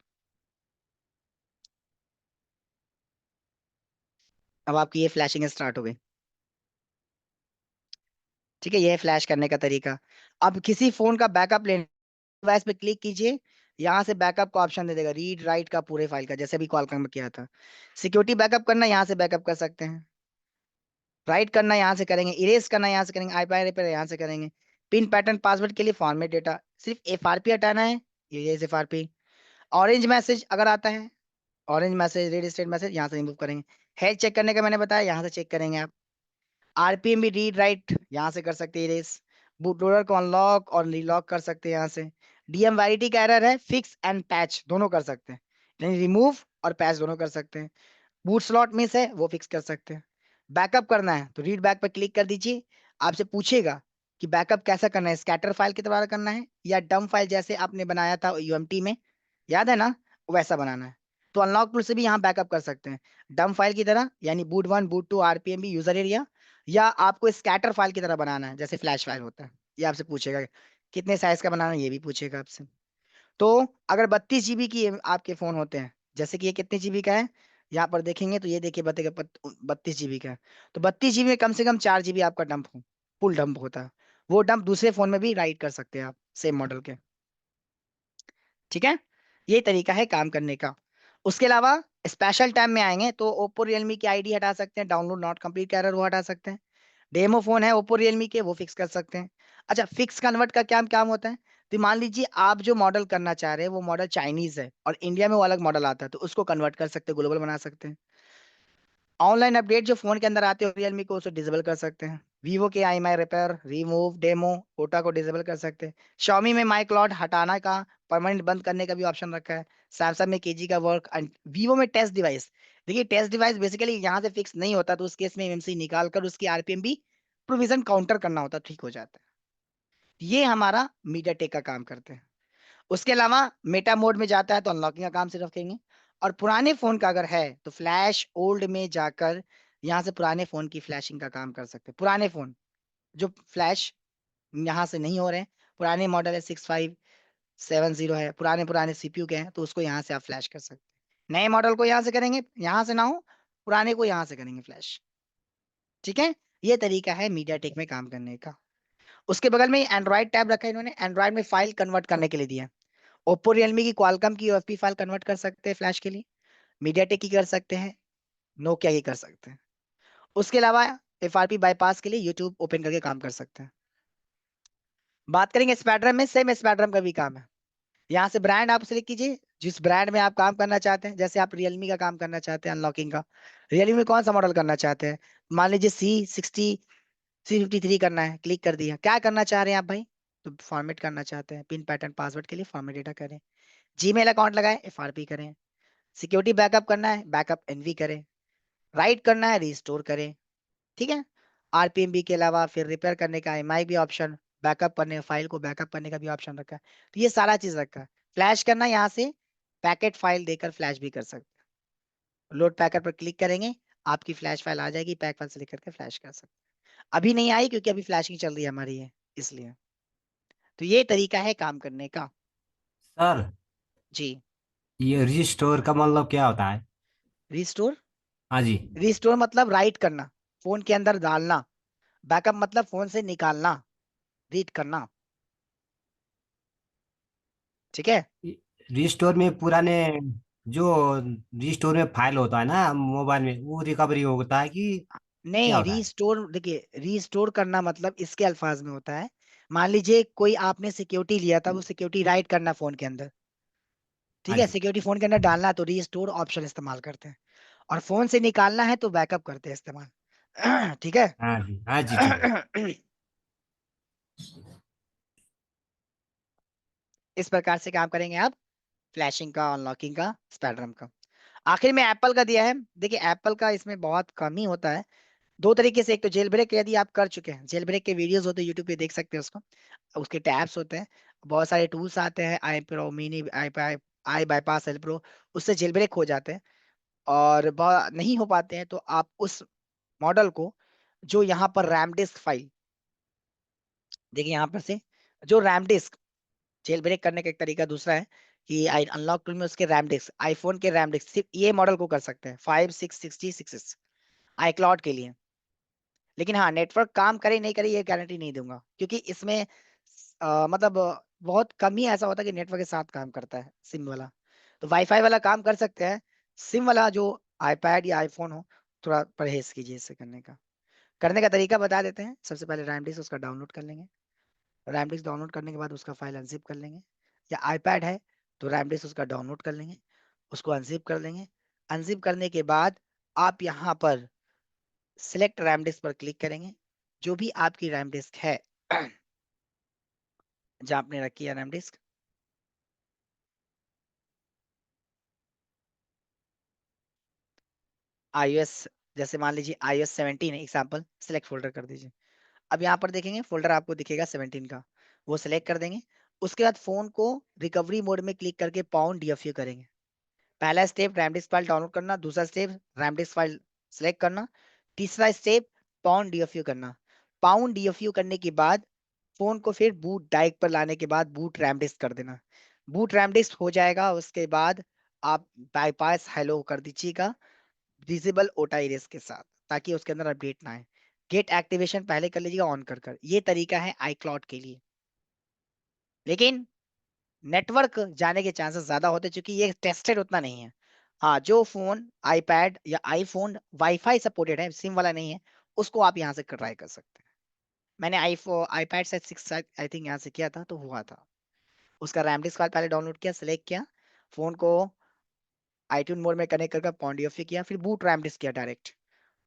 अब आपकी ये फ्लैशिंग स्टार्ट हो गई। ठीक है, ये है फ्लैश करने का तरीका। अब किसी फोन का बैकअप लेने, डिवाइस पे क्लिक कीजिए, यहाँ से बैकअप का ऑप्शन दे देगा, रीड राइट का पूरे फाइल का, जैसे अभी कॉल में किया था। सिक्योरिटी बैकअप करना, यहाँ से बैकअप कर सकते हैं। राइट करना यहाँ से करेंगे, इरेज करना यहाँ से करेंगे, आईपी रिपेयर यहाँ से करेंगे। पिन पैटर्न पासवर्ड के लिए फॉर्मेट डेटा, सिर्फ एफआरपी हटाना है, ये एफआरपी। ऑरेंज मैसेज अगर आता है, orange message, red state message, यहाँ से रिमूव करेंगे। हेल्थ चेक करने का मैंने बताया, यहाँ से चेक करेंगे आप। आरपीएम भी रीड राइट यहाँ से कर सकते हैं, इरेज। बूट लोडर को अनलॉक और रीलॉक कर सकते हैं यहाँ से। डीएम वैलिडिटी का एरर है, फिक्स एंड पैच दोनों कर सकते हैं, यानी रिमूव और पैच दोनों कर सकते हैं। बूट स्लॉट मिस है वो फिक्स कर सकते हैं। बैकअप करना है तो रीड बैक पर क्लिक कर दीजिए। आपसे पूछेगा कि बैकअप कैसा करना है, स्कैटर फाइल के द्वारा करना है या डम फाइल जैसे आपने बनाया था यूएमटी में, याद है ना, वैसा बनाना है। तो अनलॉक टूल से भी यहाँ बैकअप कर सकते हैं, डम फाइल की तरह, यानी बूट 1 बूट 2 आरपीएमबी यूजर एरिया, या आपको स्कैटर फाइल की तरह बनाना है जैसे फ्लैश फाइल होता है। ये आपसे पूछेगा कितने साइज का बनाना है, ये भी पूछेगा आपसे। तो अगर 32 GB की आपके फोन होते हैं, जैसे कि ये कितने जीबी का है, यहाँ पर देखेंगे तो ये देखिए बताएगा 32 GB का है, तो 32 GB में कम से कम 4 GB आपका डंप हो, फुल डंप होता है। वो डंप दूसरे फोन में भी राइट कर सकते हैं आप, सेम मॉडल के। ठीक है, ये तरीका है काम करने का। उसके अलावा स्पेशल टाइम में आएंगे तो ओप्पो रियलमी की आईडी हटा सकते हैं, डाउनलोड नॉट कंप्लीट एरर वो हटा सकते हैं। डेमो फोन है ओप्पो रियलमी के, वो फिक्स कर सकते हैं। अच्छा, फिक्स कन्वर्ट का क्या काम होता है, तो मान लीजिए आप जो मॉडल करना चाह रहे हैं वो मॉडल चाइनीज है और इंडिया में वो अलग मॉडल आता है, तो उसको कन्वर्ट कर सकते हैं, ग्लोबल बना सकते हैं। ऑनलाइन अपडेट जो फोन के अंदर आते हैं रियलमी को, उसे डिसेबल कर सकते हैं। वीवो के आई माई रिपेयर, रिमूव, डेमो, ओटा को डिसेबल कर सकते हैं। Xiaomi में माई क्लाउड हटाना का, परमानेंट बंद करने का भी ऑप्शन रखा है। सैमसंग में केजी का वर्क, एंड वीवो में टेस्ट डिवाइस। देखिए टेस्ट डिवाइस बेसिकली यहाँ से फिक्स नहीं होता, तो उस केस में एमएमसी निकाल कर उसकी आरपीएम भी प्रोविजन काउंटर करना होता है, ठीक हो जाता है। ये हमारा मीडिया टेक का काम करते हैं। उसके अलावा मेटा मोड में जाता है तो अनलॉकिंग का काम सिर्फ रखेंगे। और पुराने फोन का अगर है तो फ्लैश ओल्ड में जाकर यहाँ से पुराने फोन की फ्लैशिंग का काम कर सकते हैं। पुराने फोन जो फ्लैश यहाँ से नहीं हो रहे हैं, पुराने मॉडल है 6570 है, पुराने पुराने सीपीयू के हैं, तो उसको यहाँ से आप फ्लैश कर सकते हैं। नए मॉडल को यहाँ से करेंगे, यहाँ से ना हो, पुराने को यहाँ से करेंगे फ्लैश। ठीक है, ये तरीका है मीडिया टेक में काम करने का। उसके बगल में एंड्रॉइड टैब रखा है इन्होंने, एंड्रॉइड में फाइल कन्वर्ट करने के लिए दिया है। ओप्पो रियलमी की क्वालकॉम की यूएफपी फाइल कन्वर्ट कर सकते हैं फ्लैश के लिए, मीडियाटेक की कर सकते हैं, नोकिया की कर सकते हैं। उसके अलावा एफआरपी बाईपास के लिए यूट्यूब ओपन करके काम कर सकते हैं। बात करेंगे स्पैडरम में, सेम स्पैडरम का भी काम है। यहाँ से ब्रांड आप सिलेक्ट कीजिए, जिस ब्रांड में आप काम करना चाहते हैं। जैसे आप रियलमी का काम करना चाहते हैं अनलॉकिंग का, रियलमी में कौन सा मॉडल करना चाहते हैं, मान लीजिए C53 करना है, क्लिक कर दिया। क्या करना चाह रहे हैं आप भाई, तो फॉर्मेट करना चाहते हैं, पिन पैटर्न पासवर्ड के लिए फॉर्मेट डेटा करें। जीमेल अकाउंट लगाए, एफआरपी करें। सिक्योरिटी बैकअप करना है, बैकअप एनवी करें। राइट करना है, रिस्टोर करें। ठीक है, आरपीएमबी के अलावा फिर रिपेयर करने का एमआई भी ऑप्शन, बैकअप करने फाइल को बैकअप करने का भी ऑप्शन रखा है। तो ये सारा चीज रखा है। फ्लैश करना, यहाँ से पैकेट फाइल देकर फ्लैश भी कर सकते हैं। लोड पैकेट पर क्लिक करेंगे, आपकी फ्लैश फाइल आ जाएगी, पैक फाइल से लेकर के फ्लैश कर सकते हैं। अभी नहीं आई क्योंकि अभी फ्लैशिंग चल रही है हमारी है, इसलिए। तो ये तरीका है काम करने का। सर, जी। ये रिस्टोर का मतलब क्या होता है? रिस्टोर, हाँ जी। रिस्टोर मतलब राइट करना, फोन के अंदर डालना। बैकअप मतलब फोन से निकालना, रीड करना। ठीक है। रिस्टोर में पुराने जो रिस्टोर में फाइल होता है ना मोबाइल में, वो रिकवरी होता है कि क्या नहीं, होता है? रीस्टोर देखिए, रीस्टोर करना मतलब इसके अल्फाज में होता है, मान लीजिए कोई आपने सिक्योरिटी लिया था, वो सिक्योरिटी राइट करना फोन के अंदर। ठीक हाँ है, जी। सिक्योरिटी फोन के अंदर डालना तो रीस्टोर ऑप्शन इस्तेमाल करते हैं, और फोन से निकालना है तो बैकअप करते हैं इस्तेमाल। ठीक है। हाँ जी, हाँ जी, ठीक है। इस प्रकार से काम करेंगे आप, फ्लैशिंग का, अनलॉकिंग का, स्पैडरम का। आखिर में एप्पल का दिया है। देखिए एप्पल का इसमें बहुत कम ही होता है, दो तरीके से। एक तो जेल ब्रेक, यदि आप कर चुके हैं, जेल ब्रेक के वीडियोस होते हैं यूट्यूब पे, देख सकते हैं उसको। उसके टैब्स होते हैं, बहुत सारे टूल्स आते हैं, आई प्रो मिनी, आई बाईपास एल प्रो, उससे जेल ब्रेक हो जाते हैं। और नहीं हो पाते हैं तो आप उस मॉडल को, जो यहाँ पर रैम डिस्क फाइल, देखिए यहाँ पर से, जो रैम डिस्क, जेल ब्रेक करने का एक तरीका दूसरा है कि आई अनलॉक टूल में उसके रैम डिस्क, आईफोन के रैम डिस्क, सिर्फ ये मॉडल को कर सकते हैं 5666 आई क्लाउड के लिए। लेकिन हाँ, नेटवर्क काम करे नहीं करे ये गारंटी नहीं दूंगा, क्योंकि इसमें मतलब बहुत कम ही ऐसा होता है कि नेटवर्क के साथ काम करता है सिम वाला। तो वाईफाई वाला काम कर सकते हैं, सिम वाला जो आईपैड या आईफोन हो, थोड़ा परहेज कीजिए इससे करने का। करने का तरीका बता देते हैं। सबसे पहले रैम डिस्क उसका डाउनलोड कर लेंगे, रैम डिस्क डाउनलोड करने के बाद उसका फाइल अनजिप कर लेंगे, या आईपैड है तो रैम डिस्क उसका डाउनलोड कर लेंगे, उसको अनजिप कर लेंगे। अनजिप करने के बाद आप यहाँ पर सिलेक्ट रैम डिस्क पर क्लिक करेंगे, जो भी आपकी रैम डिस्क है जहां आपने रखी है रैम डिस्क। iOS, जैसे मान लीजिए iOS 17 है एग्जाम्पल, सिलेक्ट फोल्डर कर दीजिए। अब यहाँ पर देखेंगे फोल्डर आपको दिखेगा 17 का, वो सिलेक्ट कर देंगे। उसके बाद फोन को रिकवरी मोड में क्लिक करके पाउंड डीएफयू करेंगे। पहला step RAM disc file download करना, दूसरा step RAM disc file select करना, तीसरा स्टेप पाउंड डीएफयू करना। पाउंड डीएफयू करने के बाद फोन को फिर बूट डाइक पर लाने के बाद बूट रैम डिस्क कर देना। बूट रैम डिस्क हो जाएगा, उसके बाद आप बाईपास हेलो कर दीजिएगा विजिबल ओटा इरेज के साथ, ताकि उसके अंदर अपडेट ना आए। गेट एक्टिवेशन पहले कर लीजिएगा ऑन कर कर। ये तरीका है iCloud के लिए, लेकिन नेटवर्क जाने के चांसेस ज्यादा होते हैं क्योंकि ये टेस्टेड उतना नहीं है। हाँ, जो फोन आईपैड या आईफोन वाईफाई सपोर्टेड है, सिम वाला नहीं है, उसको आप यहाँ से ट्राई कर सकते हैं। मैंने आईफोन आईपैड से 6 आई थिंक यहाँ से किया था तो हुआ था। उसका रैम डिस्क फाइल पहले डाउनलोड किया, सिलेक्ट किया, फोन को आईट्यून मोड में कनेक्ट करके पॉन्डियोफी किया, फिर बूट रैम डिस्क किया डायरेक्ट।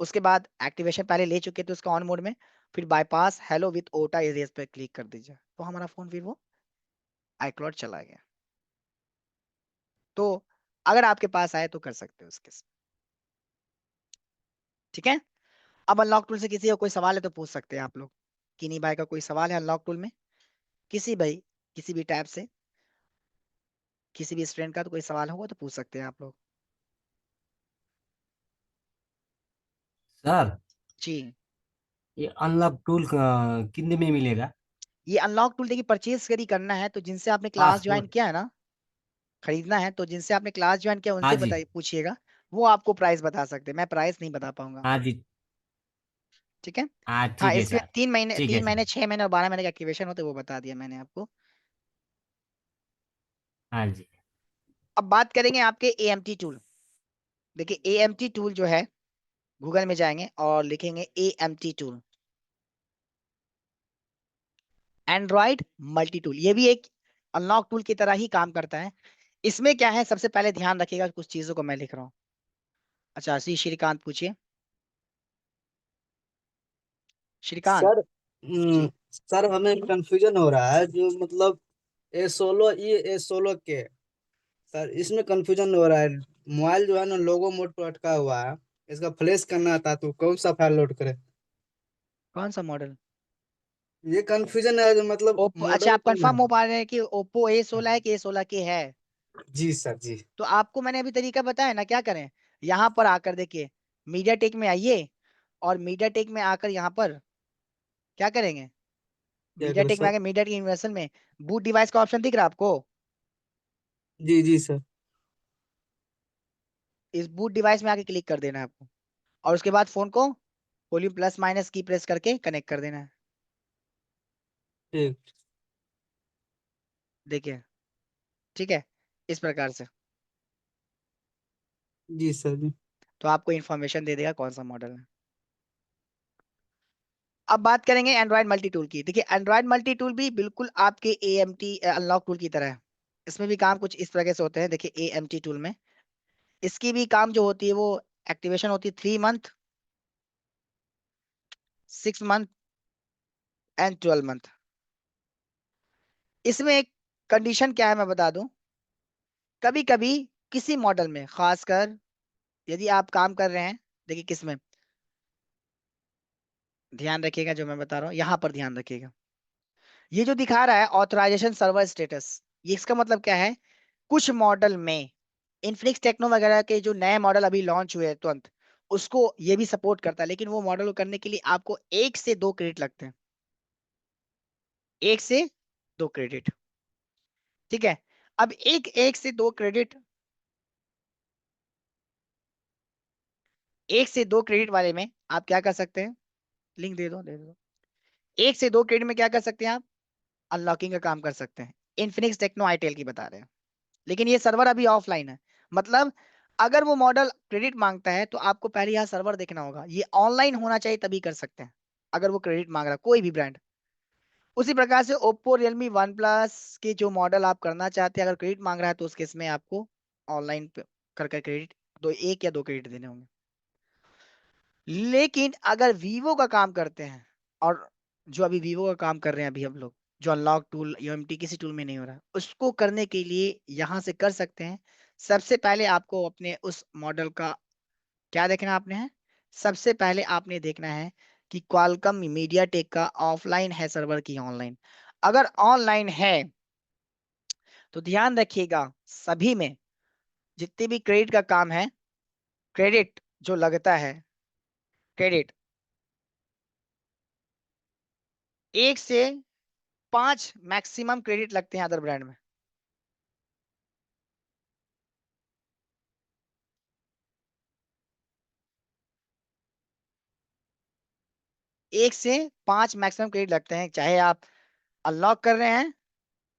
उसके बाद एक्टिवेशन पहले ले चुके थे उसका ऑन मोड में, फिर बाईपास हेलो विद ओटा इरेज पे क्लिक कर दीजिए, तो हमारा फोन फिर वो iCloud चला गया। तो अगर आपके पास आए तो कर सकते हो उसके साथ। ठीक है। अब अनलॉक टूल से किसी का कोई सवाल है तो पूछ सकते हैं आप लोग। किनी भाई का कोई सवाल है अनलॉक टूल में? किसी भाई, किसी भी टैब से किसी भी स्टूडेंट का तो कोई सवाल होगा तो पूछ सकते हैं आप लोग। सर, जी, ये अनलॉक टूल कितने में मिलेगा? ये अनलॉक टूल देखिए परचेज करी करना है तो जिनसे आपने क्लास ज्वाइन पासपोर्ट। किया है ना, खरीदना है तो जिनसे आपने क्लास ज्वाइन किया हाँ उनसे जी। बताइए, पूछिएगा, वो आपको प्राइस बता सकते हैं, मैं प्राइस नहीं बता पाऊंगा। हाँ जी। ठीक है। हाँ हाँ, ठीक है इसमें सर। 3 महीने, ठीक है 3 महीने, सर। 6 महीने और 12 महीने का एक्टिवेशन होते हैं, वो बता दिया मैंने आपको। हाँ जी। अब बात करेंगे आपके AMT टूल। देखिए AMT टूल जो है, गूगल में जाएंगे और लिखेंगे AMT tool, Android multi tool. ये भी एक अनलॉक टूल की तरह ही काम करता है। इसमें क्या है, सबसे पहले ध्यान रखिएगा कुछ चीजों को मैं लिख रहा हूँ। अच्छा, श्रीकांत पूछिए। श्रीकांत। सर जी, सर हमें कंफ्यूजन हो रहा है जो मतलब A16 सर इसमें कंफ्यूजन हो रहा है। मोबाइल जो है ना लोगो मोड पर अटका हुआ है। इसका फ्लैश करना था तो कौन सा फाइल लोड करे? कौन सा मॉडल? ये कंफ्यूजन है जो मतलब ओप्पो, अच्छा मॉडल आप कौन है? कंफर्म हो पा रहे हैं कि ओप्पो A16 है कि A16 के है? जी सर जी। तो आपको मैंने अभी तरीका बताया ना, क्या करें। यहाँ पर आकर देखिए, मीडिया टेक में आइए, और मीडिया टेक में आकर यहाँ पर क्या करेंगे, क्या मीडिया करे टेक में सर? आकर मीडिया टेक यूनिवर्सल में बूट डिवाइस का ऑप्शन दिख रहा है आपको? जी जी सर। इस बूट डिवाइस में आके क्लिक कर देना है आपको, और उसके बाद फोन को वॉल्यूम प्लस माइनस की प्रेस करके कनेक्ट कर देना है। ठीक। देखिए, ठीक है, इस प्रकार से। जी सर जी। तो आपको इन्फॉर्मेशन दे देगा कौन सा मॉडल है। अब बात करेंगे एंड्रॉयड मल्टी टूल की। देखिए एंड्रॉयड मल्टी टूल भी बिल्कुल आपके AMT अनलॉक टूल की तरह है। इसमें भी काम कुछ इस तरह से होते हैं। देखिए AMT टूल में इसकी भी काम जो होती है वो एक्टिवेशन होती है 3 मंथ, 6 मंथ एंड 12 मंथ। इसमें एक कंडीशन क्या है मैं बता दूं, कभी कभी किसी मॉडल में खासकर यदि आप काम कर रहे हैं, देखिए किसमें, ध्यान रखिएगा जो मैं बता रहा हूँ, यहाँ पर ध्यान रखिएगा। ये जो दिखा रहा है ऑथराइजेशन सर्वर स्टेटस, ये इसका मतलब क्या है, कुछ मॉडल में इन्फिनिक्स टेक्नो वगैरह के जो नए मॉडल अभी लॉन्च हुए हैं तुरंत, उसको ये भी सपोर्ट करता है, लेकिन वो मॉडल को करने के लिए आपको 1 से 2 क्रेडिट लगते हैं। 1 से 2 क्रेडिट। ठीक है। अब एक से दो क्रेडिट, 1 से 2 क्रेडिट वाले में आप क्या कर सकते हैं, लिंक दे दो, दे दो। 1 से 2 क्रेडिट में क्या कर सकते हैं आप, अनलॉकिंग का काम कर सकते हैं। इन्फिनिक्स टेक्नो आईटेल की बता रहे हैं, लेकिन ये सर्वर अभी ऑफलाइन है। मतलब अगर वो मॉडल क्रेडिट मांगता है तो आपको पहले यहाँ सर्वर देखना होगा, ये ऑनलाइन होना चाहिए तभी कर सकते हैं। अगर वो क्रेडिट मांग रहा है कोई भी ब्रांड, उसी प्रकार से ओप्पो रियलमी वन प्लस के जो मॉडल आप करना चाहते हैं, अगर क्रेडिट मांग रहा है तो उस केस में आपको ऑनलाइन कर कर क्रेडिट, 1 या 2 क्रेडिट देने होंगे। लेकिन अगर वीवो का काम करते हैं, और जो अभी वीवो का काम कर रहे हैं अभी हम लोग, जो अनलॉक टूल यूएमटी किसी टूल में नहीं हो रहा, उसको करने के लिए यहाँ से कर सकते हैं। सबसे पहले आपको अपने उस मॉडल का क्या देखना आपने है, सबसे पहले आपने देखना है कि क्वालकॉम मीडियाटेक का ऑफलाइन है सर्वर की ऑनलाइन। अगर ऑनलाइन है तो ध्यान रखिएगा, सभी में जितने भी क्रेडिट का काम है, क्रेडिट जो लगता है, क्रेडिट 1 से 5 मैक्सिमम क्रेडिट लगते हैं अदर ब्रांड में। 1 से 5 मैक्सिमम क्रेडिट लगते हैं, चाहे आप अनलॉक कर रहे हैं,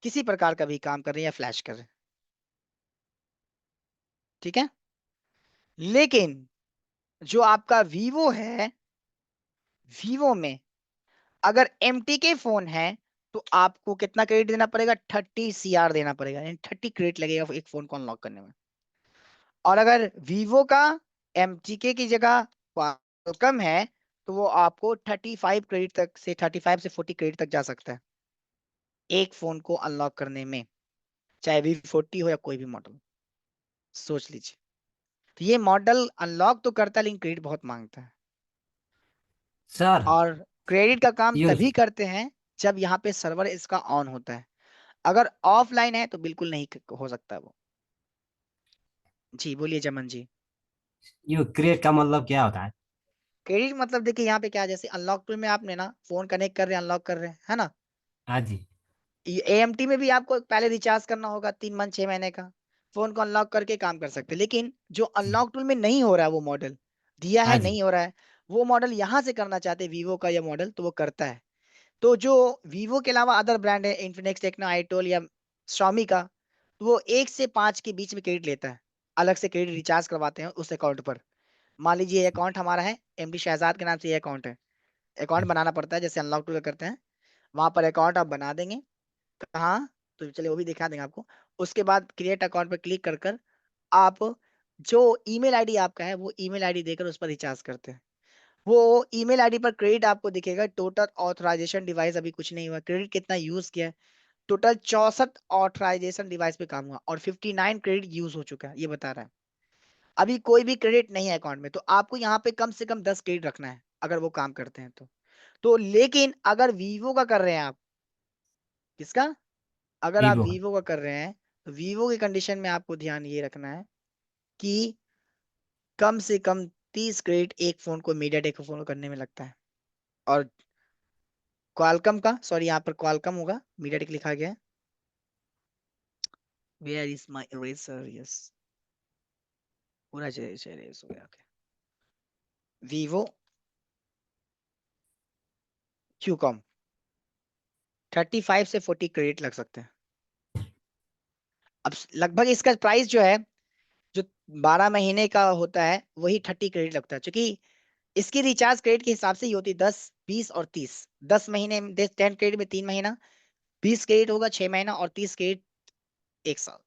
किसी प्रकार का भी काम कर रहे हैं या फ्लैश कर रहे हैं, ठीक है। लेकिन जो आपका वीवो है, वीवो में अगर MTK फोन है तो आपको कितना क्रेडिट देना पड़ेगा, 30 CR देना पड़ेगा, यानी 30 क्रेडिट लगेगा एक फोन को अनलॉक करने में। और अगर वीवो का MTK की जगह क्वालकॉम है तो वो आपको 35 क्रेडिट तक से 35 से 40 क्रेडिट तक जा सकता है एक फोन को अनलॉक करने में, चाहे V40 हो या कोई भी मॉडल। सोच लीजिए, तो ये मॉडल अनलॉक तो करता है लेकिन क्रेडिट बहुत मांगता है। सर और क्रेडिट का काम ये तभी करते हैं जब यहाँ पे सर्वर इसका ऑन होता है, अगर ऑफलाइन है तो बिल्कुल नहीं हो सकता वो। जी बोलिए जमन जी। ये क्रेडिट का मतलब क्या होता है? क्रेडिट मतलब देखिए यहाँ पे क्या है, जैसे अनलॉक टूल में आपने ना फोन कनेक्ट कर रहे हैं, अनलॉक कर रहे हैं, है ना। हाँ जी। AMT में भी आपको पहले रिचार्ज करना होगा 3 मंथ 6 महीने का, फोन को अनलॉक करके काम कर सकते हैं। लेकिन जो जी। अनलॉक टूल में नहीं हो रहा है वो मॉडल दिया हाँ है, जी। नहीं हो रहा है, वो मॉडल यहाँ से करना चाहते हैं वीवो का ये मॉडल, तो वो करता है। तो जो वीवो के अलावा अदर ब्रांड है, इन्फिनिक्स, टेक्नो, आईटोल या Xiaomi का, तो वो 1 से 5 के बीच में क्रेडिट लेता है, अलग से क्रेडिट रिचार्ज करवाते हैं उस अकाउंट पर। मान लीजिए ये अकाउंट हमारा है, MD शहजाद के नाम से ये अकाउंट है, अकाउंट बनाना पड़ता है जैसे अनलॉक टूल करते हैं, वहां पर अकाउंट आप बना देंगे। कहाँ, तो चलिए वो भी दिखा देंगे आपको। उसके बाद क्रिएट अकाउंट पर क्लिक कर कर आप जो ईमेल आईडी आपका है वो ईमेल आईडी देकर उस पर रिचार्ज करते हैं। वो ईमेल आईडी पर क्रेडिट आपको दिखेगा, टोटल ऑथराइजेशन डिवाइस अभी कुछ नहीं हुआ, क्रेडिट कितना यूज किया है, टोटल 64 ऑथराइजेशन डिवाइस पे काम हुआ और 59 क्रेडिट यूज हो चुका है, ये बता रहा है। अभी कोई भी क्रेडिट नहीं है अकाउंट में, तो आपको यहाँ पे कम से कम 10 क्रेडिट रखना है अगर वो काम करते हैं तो लेकिन अगर वीवो का कर रहे हैं आप, किसका, अगर आप वीवो का। वीवो का कर रहे हैं तो वीवो की कंडीशन में आपको ध्यान ये रखना है कि कम से कम 30 क्रेडिट एक फोन को, मीडियाटेक फोन को करने में लगता है। और क्वालकॉम का, सॉरी यहाँ पर क्वालकॉम होगा, मीडियाटेक लिखा गया है, where is my eraser, yes पूरा इरेज हो गया, ओके। वीवो क्यूकॉम 35 से 40 क्रेडिट लग सकते हैं। अब लगभग इसका प्राइस जो है, जो 12 महीने का होता है वही 30 क्रेडिट लगता है, क्योंकि इसकी रिचार्ज क्रेडिट के हिसाब से ही होती है, 10 20 और 30। 10 महीने में 10 क्रेडिट में 3 महीना, 20 क्रेडिट होगा 6 महीना और 30 क्रेडिट 1 साल।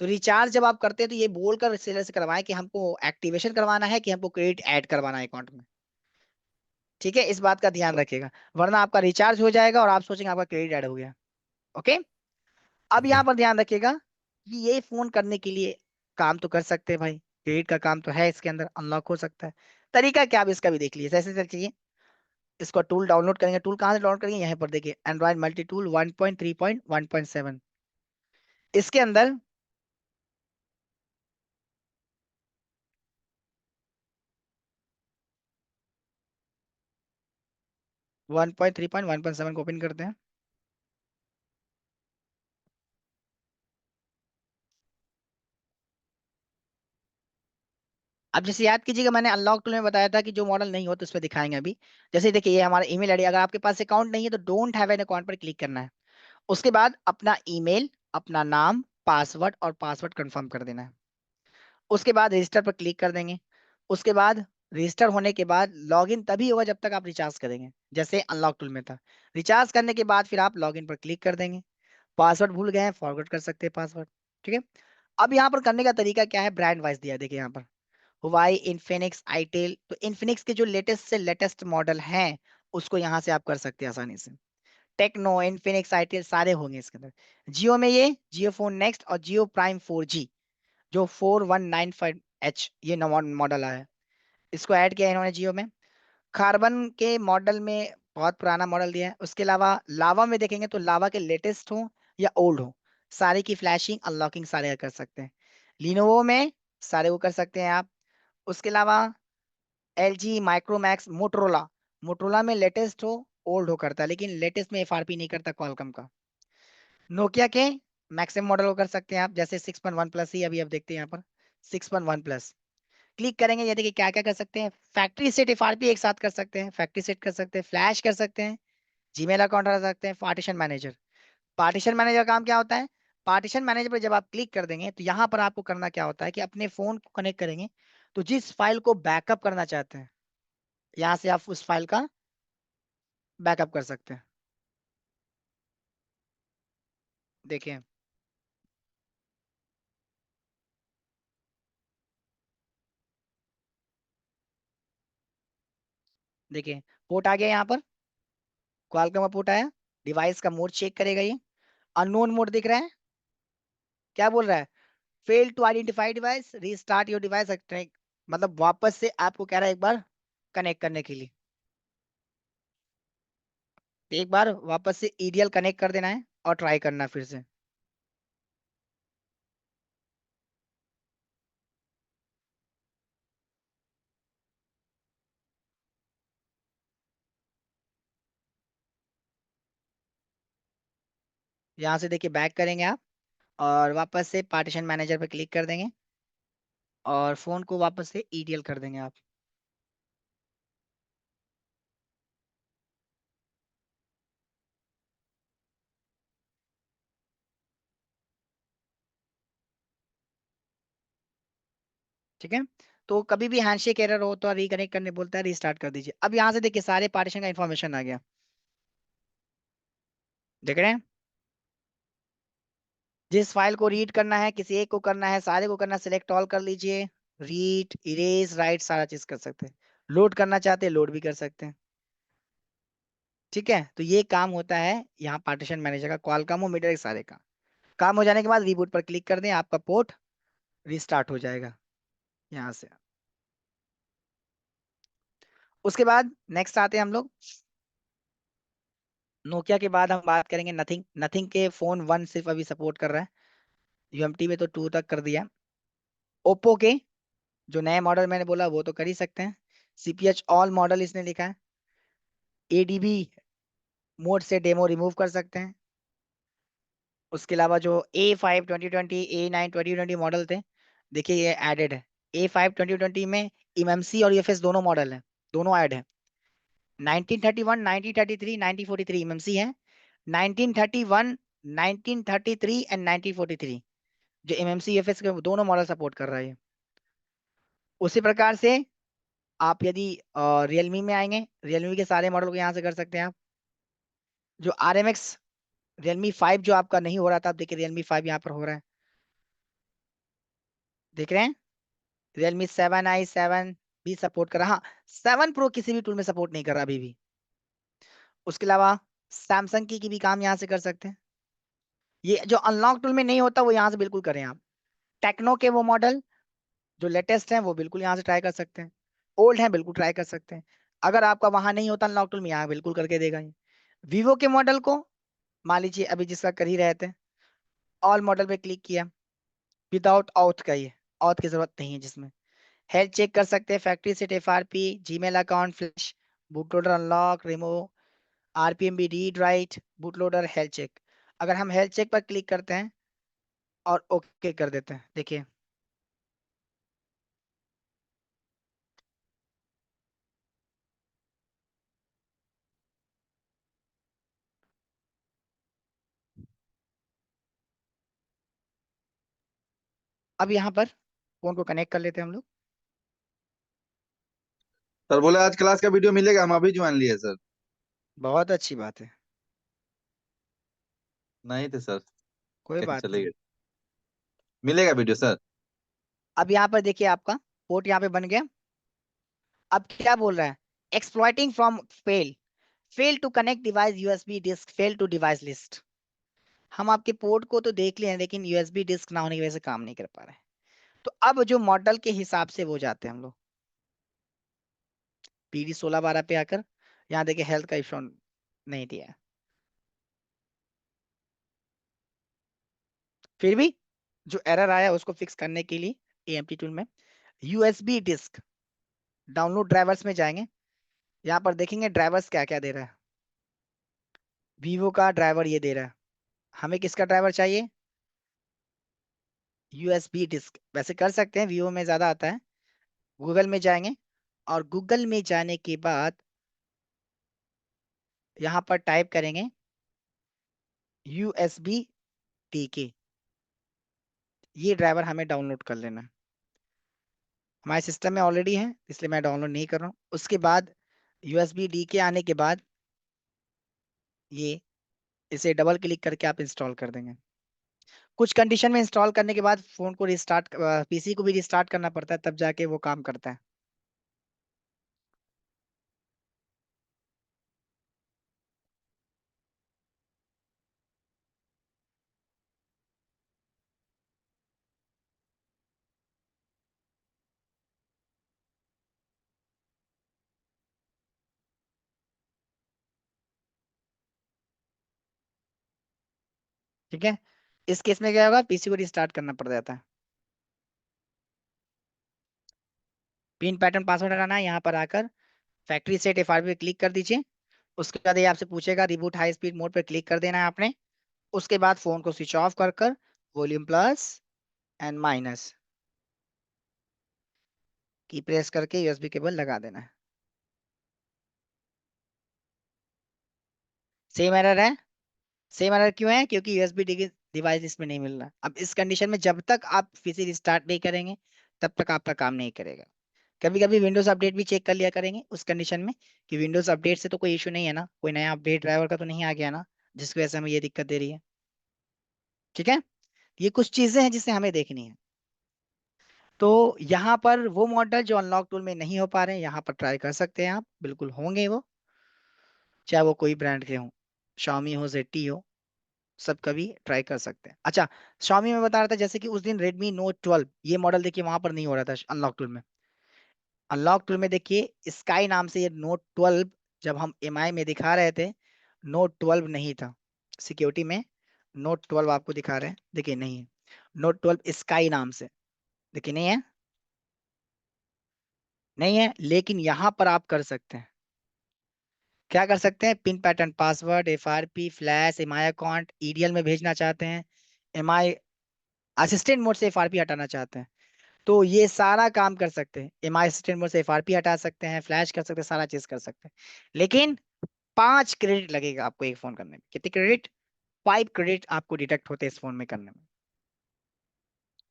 तो रिचार्ज जब आप करते हैं तो ये बोलकर सेलर से करवाएं कि हमको एक्टिवेशन करवाना है कि हमको क्रेडिट ऐड करवाना है अकाउंट में, ठीक है, इस बात का ध्यान रखिएगा, वरना आपका रिचार्ज हो जाएगा और आप सोचेंगे आपका क्रेडिट ऐड हो गया। ओके। अब ओके। यहाँ पर ध्यान रखिएगा कि ये फोन करने के लिए काम तो कर सकते हैं भाई, क्रेडिट का काम तो है इसके अंदर, अनलॉक हो सकता है। तरीका क्या, आप इसका भी देख लीजिए, जैसे देखिए, इसको टूल डाउनलोड करेंगे, टूल कहाँ से डाउनलोड करेंगे, यहाँ पर देखिए एंड्रॉइड मल्टी टूल 1.3.1.7, इसके अंदर 1.3.1.7 को ओपन करते हैं। अब जैसे याद कीजिएगा, मैंने अनलॉक टूल में बताया था कि जो मॉडल नहीं हो तो उस पर दिखाएंगे अभी। जैसे देखिए ये हमारा ईमेल आईडी, अगर आपके पास अकाउंट नहीं है तो डोंट हैव एन अकाउंट पर क्लिक करना है। उसके बाद अपना ईमेल, अपना नाम, पासवर्ड और पासवर्ड कंफर्म कर देना है। उसके बाद रजिस्टर पर क्लिक कर देंगे। उसके बाद रजिस्टर होने के बाद लॉगिन तभी होगा जब तक आप रिचार्ज करेंगे, जैसे अनलॉक टूल में था। रिचार्ज करने के बाद फिर आप लॉगिन पर क्लिक कर देंगे। पासवर्ड भूल गए हैं, फॉरवर्ड कर सकते हैं पासवर्ड, ठीक है। अब यहाँ पर करने का तरीका क्या है, ब्रांड वाइज दिया है, देखिए यहाँ पर हुआई, इन्फिनिक्स, आईटेल, तो इन्फिनिक्स के जो लेटेस्ट से लेटेस्ट मॉडल हैं उसको यहाँ से आप कर सकते हैं आसानी से, टेक्नो, इन्फिनिक्स, आईटीएल सारे होंगे इसके अंदर। जियो में ये जियो फोन नेक्स्ट और जियो प्राइम 4G जो 4195H ये नवा मॉडल आया है, इसको ऐड किया है इन्होंने जियो में। कार्बन के मॉडल में बहुत पुराना मॉडल दिया है। उसके अलावा लावा में देखेंगे तो लावा के लेटेस्ट हो या ओल्ड हो, सारे की फ्लैशिंग अनलॉकिंग सारे कर सकते हैं। लिनोवो में सारे वो कर सकते हैं आप। उसके अलावा एलजी, माइक्रोमैक्स, मोटरोला, मोटरोला में लेटेस्ट हो ओल्ड हो करता है, लेकिन लेटेस्ट में एफआरपी नहीं करता क्वालकॉम का। नोकिया के मैक्सिमम मॉडल को कर सकते हैं आप, जैसे 6.1 प्लस ही अभी आप देखते हैं यहाँ पर 6.1 प्लस। क्लिक करेंगे ये देखिए क्या क्या कर सकते हैं। फैक्ट्री सेट एफआरपी एक साथ कर सकते हैं, फैक्ट्री सेट कर सकते हैं, फ्लैश कर सकते हैं, जीमेल अकाउंट रख सकते हैं, पार्टीशन मैनेजर। पार्टीशन मैनेजर काम क्या होता है? पार्टीशन मैनेजर पर जब आप क्लिक कर देंगे तो यहाँ पर आपको करना क्या होता है कि अपने फोन को कनेक्ट करेंगे, तो जिस फाइल को बैकअप करना चाहते हैं यहाँ से आप उस फाइल का बैकअप कर सकते हैं। देखिए देखिए पोर्ट आ गया यहाँ पर, क्वालकॉम का पोर्ट आया। डिवाइस का मोड चेक करेगा ये, अननोन मोड दिख रहा है। क्या बोल रहा है? Fail to identify device, restart your device, मतलब वापस से आपको कह रहा है एक बार कनेक्ट करने के लिए। तो एक बार वापस से ईडीएल कनेक्ट कर देना है और ट्राई करना फिर से। यहाँ से देखिए बैक करेंगे आप और वापस से पार्टीशन मैनेजर पे क्लिक कर देंगे और फोन को वापस से ईडीएल कर देंगे आप। ठीक है, तो कभी भी हैंडशेक एरर हो तो रिकनेक्ट करने बोलता है, रीस्टार्ट कर दीजिए। अब यहाँ से देखिए सारे पार्टीशन का इन्फॉर्मेशन आ गया, देख रहे हैं? जिस फाइल को रीड करना है, किसी एक को करना है, सारे को करना, सिलेक्ट ऑल कर लीजिए। रीड, इरेज, राइट सारा चीज कर सकते हैं। लोड करना चाहते हैं लोड भी कर सकते हैं। ठीक है, तो ये काम होता है यहाँ पार्टीशन मैनेजर का, क्वालकॉम और मीटर सारे का। काम हो जाने के बाद रीबूट पर क्लिक कर दें, आपका पोर्ट रिस्टार्ट हो जाएगा यहाँ से। उसके बाद नेक्स्ट आते हैं हम लोग नोकिया के बाद हम बात करेंगे नथिंग। नथिंग के फोन 1 सिर्फ अभी सपोर्ट कर रहा है, यूएमटी में तो 2 तक कर दिया। ओप्पो के जो नए मॉडल मैंने बोला वो तो कर ही सकते हैं। सीपीएच ऑल मॉडल इसने लिखा है। एडीबी मोड से डेमो रिमूव कर सकते हैं। उसके अलावा जो A5 2020, A9 2020 मॉडल थे, देखिए ये एडेड है। A5 2020 में इमएमसी और ईएफएस दोनों मॉडल है, दोनों ऐड है। 1931, 1933, 1943 इमएमसी है। 1931, 1933 एंड 1943 जो एमएमसी ईएफएस के दोनों मॉडल सपोर्ट कर रहा है। उसी प्रकार से आप यदि रियलमी में आएंगे, रियलमी के सारे मॉडल को यहाँ से कर सकते हैं आप। जो RMX Realme 5 जो आपका नहीं हो रहा था, आप देखिए Realme 5 यहाँ पर हो रहा है, देख रहे हैं? Realme 7i 7 भी सपोर्ट कर रहा, हाँ 7 Pro किसी भी टूल में सपोर्ट नहीं कर रहा अभी भी। उसके अलावा सैमसंग की भी काम यहाँ से कर सकते हैं। ये जो अनलॉक टूल में नहीं होता वो यहाँ से बिल्कुल करें आप। टेक्नो के वो मॉडल जो लेटेस्ट हैं वो बिल्कुल यहाँ से ट्राई कर सकते हैं, ओल्ड हैं बिल्कुल ट्राई कर सकते हैं। अगर आपका वहां नहीं होता अनलॉक टूल में, यहाँ बिल्कुल करके देगा ये। वीवो के मॉडल को मान लीजिए अभी जिसका कर ही रहे थे, ऑल मॉडल पे क्लिक किया, विदाउट ऑथ का, ये ऑथ की जरूरत नहीं है जिसमें। हेल्थ चेक कर सकते हैं, factory set FRP, Gmail account, flash, bootloader unlock, remove, RPM भी read write, bootloader, health check. अगर हम हेल्थ चेक पर क्लिक करते हैं और ओके कर देते हैं, देखिए अब यहाँ पर फोन को कनेक्ट कर लेते हैं हम लोग। सर बोले आज क्लास का वीडियो मिलेगा, हम अभी ज्वाइन लिए सर। बहुत अच्छी बात है, नहीं थे सर, कोई कहीं बात चले नहीं। गए। मिलेगा वीडियो सर? अब यहाँ पर देखिए आपका पोर्ट यहाँ पे बन गया। अब क्या बोल रहा है? Exploiting from fail, fail to connect device USB disk, fail to device list. हम आपके पोर्ट को तो देख लिए हैं, लेकिन यूएसबी डिस्क ना होने की वजह से काम नहीं कर पा रहे हैं। तो अब जो मॉडल के हिसाब से वो जाते हैं हम लोग PD 1612 पे आकर, यहाँ देखिए हेल्थ का इशू नहीं दिया है। फिर भी जो एरर आया उसको फिक्स करने के लिए AMP टूल में यूएसबी डिस्क डाउनलोड ड्राइवर्स में जाएंगे। यहाँ पर देखेंगे ड्राइवर्स क्या क्या दे रहा है। वीवो का ड्राइवर ये दे रहा है। हमें किसका ड्राइवर चाहिए? USB disk. वैसे कर सकते हैं, वीवो में ज्यादा आता है। गूगल में जाएंगे और गूगल में जाने के बाद यहाँ पर टाइप करेंगे USB DK। ये ड्राइवर हमें डाउनलोड कर लेना है। हमारे सिस्टम में ऑलरेडी है, इसलिए मैं डाउनलोड नहीं कर रहा हूँ। उसके बाद USB DK आने के बाद ये इसे डबल क्लिक करके आप इंस्टॉल कर देंगे। कुछ कंडीशन में इंस्टॉल करने के बाद फोन को रिस्टार्ट, PC को भी रिस्टार्ट करना पड़ता है, तब जाके वो काम करता है। ठीक है, इस केस में क्या होगा, PC को रिस्टार्ट करना पड़ जाता है। पिन पैटर्न पासवर्ड हटाना है, यहाँ पर आकर फैक्ट्री सेट FRP पे क्लिक कर दीजिए। उसके बाद ये आपसे पूछेगा रिबूट हाई स्पीड मोड पे क्लिक कर देना है आपने। उसके बाद फोन को स्विच ऑफ कर वॉल्यूम प्लस एंड माइनस की प्रेस करके USB केबल लगा देना है। सेम एरर है। सेम एरर क्यों है? क्योंकि USB डिवाइस इसमें नहीं मिल रहा। अब इस कंडीशन में जब तक आप PC रिस्टार्ट नहीं करेंगे तब तक आपका काम नहीं करेगा। कभी कभी विंडोज अपडेट भी चेक कर लिया करेंगे उस कंडीशन में कि विंडोज अपडेट से तो कोई इशू नहीं है ना, कोई नया अपडेट ड्राइवर का तो नहीं आ गया ना, जिसकी वजह से हमें ये दिक्कत दे रही है। ठीक है, ये कुछ चीजें हैं जिसे हमें देखनी है। तो यहाँ पर वो मॉडल जो अनलॉक टूल में नहीं हो पा रहे हैं, यहाँ पर ट्राई कर सकते हैं आप, बिल्कुल होंगे वो, चाहे वो कोई ब्रांड के हो, Xiaomi हो, ZTE हो, सब कभी ट्राई कर सकते हैं। अच्छा, Xiaomi में बता रहा था जैसे कि उस दिन Redmi Note 12 ये मॉडल देखिए वहां पर नहीं हो रहा था अनलॉक टूल में। अनलॉक टूल में देखिए स्काई नाम से ये Note 12 जब हम MI में दिखा रहे थे, Note 12 नहीं था। सिक्योरिटी में Note 12 आपको दिखा रहे हैं, देखिए नहीं है। Note 12 स्काई नाम से, देखिए नहीं है, नहीं है। लेकिन यहाँ पर आप कर सकते हैं, क्या कर सकते हैं? Pin pattern password, FRP, flash, MI account, EDL में भेजना चाहते हैं, MI असिस्टेंट मोड से FRP हटाना चाहते हैं, तो ये सारा काम कर सकते हैं। MI असिस्टेंट मोड से FRP हटा सकते हैं, फ्लैश कर सकते हैं, सारा चीज कर सकते हैं। लेकिन 5 क्रेडिट लगेगा आपको एक फोन करने में। कितने क्रेडिट? 5 क्रेडिट आपको डिडक्ट होते हैं इस फोन में करने में।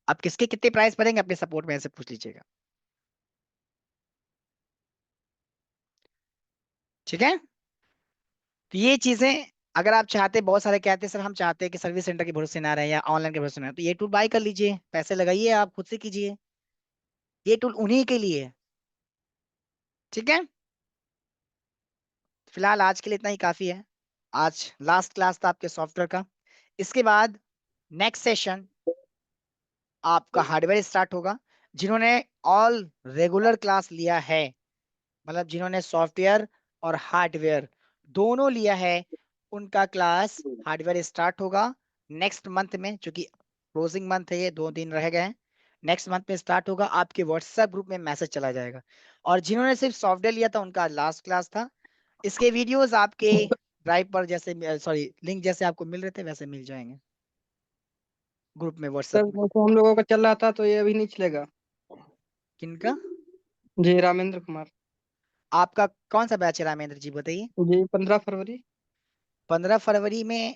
अब किसके कितने प्राइस पड़ेंगे अपने सपोर्ट में ऐसे पूछ लीजिएगा। ठीक है, तो ये चीजें अगर आप चाहते, बहुत सारे कहते हैं सर हम चाहते हैं कि सर्विस सेंटर के भरोसे ना रहे या ऑनलाइन के भरोसे ना रहे, तो ये टूल बाय कर लीजिए, पैसे लगाइए, आप खुद से कीजिए। ये टूल उन्हीं के लिए है। ठीक है, फिलहाल आज के लिए इतना ही काफी है। आज लास्ट क्लास था आपके सॉफ्टवेयर का। इसके बाद नेक्स्ट सेशन आपका हार्डवेयर स्टार्ट होगा। जिन्होंने ऑल रेगुलर क्लास लिया है, मतलब जिन्होंने सॉफ्टवेयर और हार्डवेयर दोनों लिया है, उनका क्लास हार्डवेयर स्टार्ट होगा नेक्स्ट मंथ में। चूंकि क्लोजिंग मंथ है, ये 2 दिन रह गए हैं। नेक्स्ट मंथ में स्टार्ट होगा, आपके व्हाट्सएप ग्रुप में मैसेज चला जाएगा। और जिन्होंने सिर्फ सॉफ्टवेयर लिया था उनका लास्ट क्लास था। इसके वीडियोस आपके ड्राइव पर जैसे, सॉरी, लिंक जैसे आपको मिल रहे थे वैसे मिल जाएंगे ग्रुप में, सर व्हाट्सएप में। वो तो हम लोगों का चल रहा था, तो ये अभी नहीं चलेगा। किनका? जी, रामेंद्र कुमार। आपका कौन सा बैच है रामेंद्र जी, बताइए। जी, 15 फरवरी। 15 फरवरी में?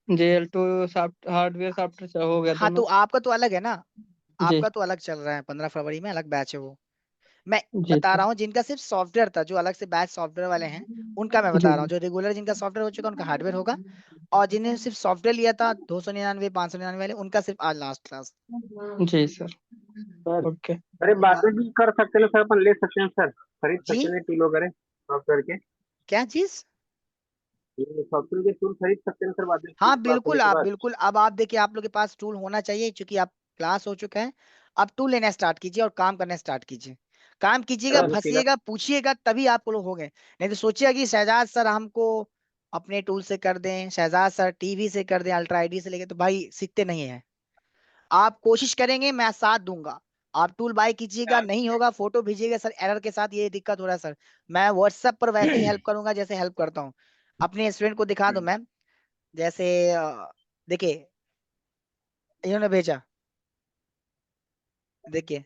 JL2 सॉफ्ट हार्डवेयर सॉफ्टवेयर हो गया हाँ, तो दोनों। आपका तो अलग है ना, जी। आपका तो अलग चल रहा है। 15 फरवरी में अलग बैच है वो। मैं जी बता सर। रहा हूँ जिनका सिर्फ सॉफ्टवेयर था, जो अलग से बैच सॉफ्टवेयर वाले हैं, उनका मैं जी बता रहा हूँ। जी। जो रेगुलर जिनका सॉफ्टवेयर हो चुका है उनका हार्डवेयर होगा। और जिन्हें सिर्फ सॉफ्टवेयर लिया था 299 599 वाले, उनका सिर्फ आज लास्ट क्लास। जी सर। Sir okay. अरे बातें भी कर सकते हैं सर, अपन ले सकते हैं सर, खरीद जी, सकते हैं टीलो करे सॉफ्टवेयर के। क्या चीज? ये सॉफ्टवेयर के टूल खरीद सकते हैं सर बाद में हाँ क्लास होने बिल्कुल, के आप बाद? बिल्कुल, अब आप देखिए आप लोग के पास टूल होना चाहिए, क्योंकि आप क्लास हो चुका है। अब टूल लेना स्टार्ट कीजिए और काम करना स्टार्ट कीजिए। काम कीजिएगा, सर फंसिएगा, पूछिएगा, तभी आप लोग होंगे। नहीं तो सोचिएगा कि शहजाद सर हमको अपने टूल से कर दें, शहजाद सर टीवी से कर दें, अल्ट्रा आईडी से लेके, तो भाई सीखते नहीं है। आप कोशिश करेंगे, मैं साथ दूंगा। आप टूल बाय कीजिएगा, नहीं होगा फोटो भेजिएगा, सर एरर के साथ ये दिक्कत हो रहा है सर, मैं व्हाट्सएप पर वैसे ही हेल्प करूंगा जैसे हेल्प करता हूँ। अपने स्टूडेंट को दिखा दो मैम, जैसे देखिए इन्होंने भेजा, देखिए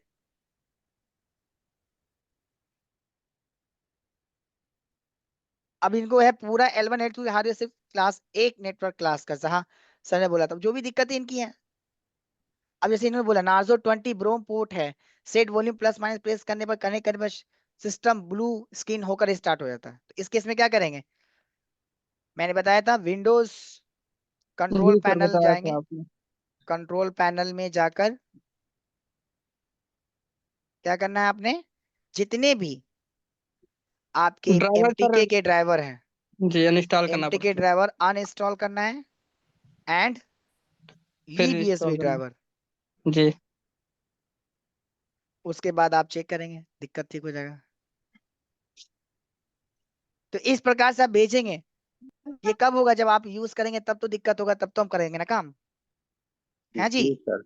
अब इनको है पूरा L1 L2 हार्डवेयर, सिर्फ क्लास एक नेटवर्क क्लास का। हाँ सर ने बोला था जो भी दिक्कतें इनकी हैं। अब जैसे इन्होंने बोला नार्जो 20 ब्रोम पोर्ट है, set volume plus minus press करने पर, कनेक्ट करने पर सिस्टम ब्लू स्क्रीन होकर स्टार्ट हो जाता है। तो इस केस में क्या करेंगे, मैंने बताया था विंडोज कंट्रोल जी सर, पैनल बताया था जाएंगे, आपने। कंट्रोल पैनल में जाकर क्या करना है आपने, जितने भी आपके ड्राइवर सर, MTK के ड्राइवर हैं, जी अनइंस्टॉल करना MTK पड़ता है, ड्राइवर अनइंस्टॉल करना है, एंड फिर ली इंस्टॉल BSB करना। ड्राइवर। जी उसके बाद आप चेक करेंगे, दिक्कत ठीक हो जाएगा। तो इस प्रकार से आप भेजेंगे। ये कब होगा, जब आप यूज करेंगे तब तो दिक्कत होगा, तब तो हम करेंगे ना काम, है जी। जी सर।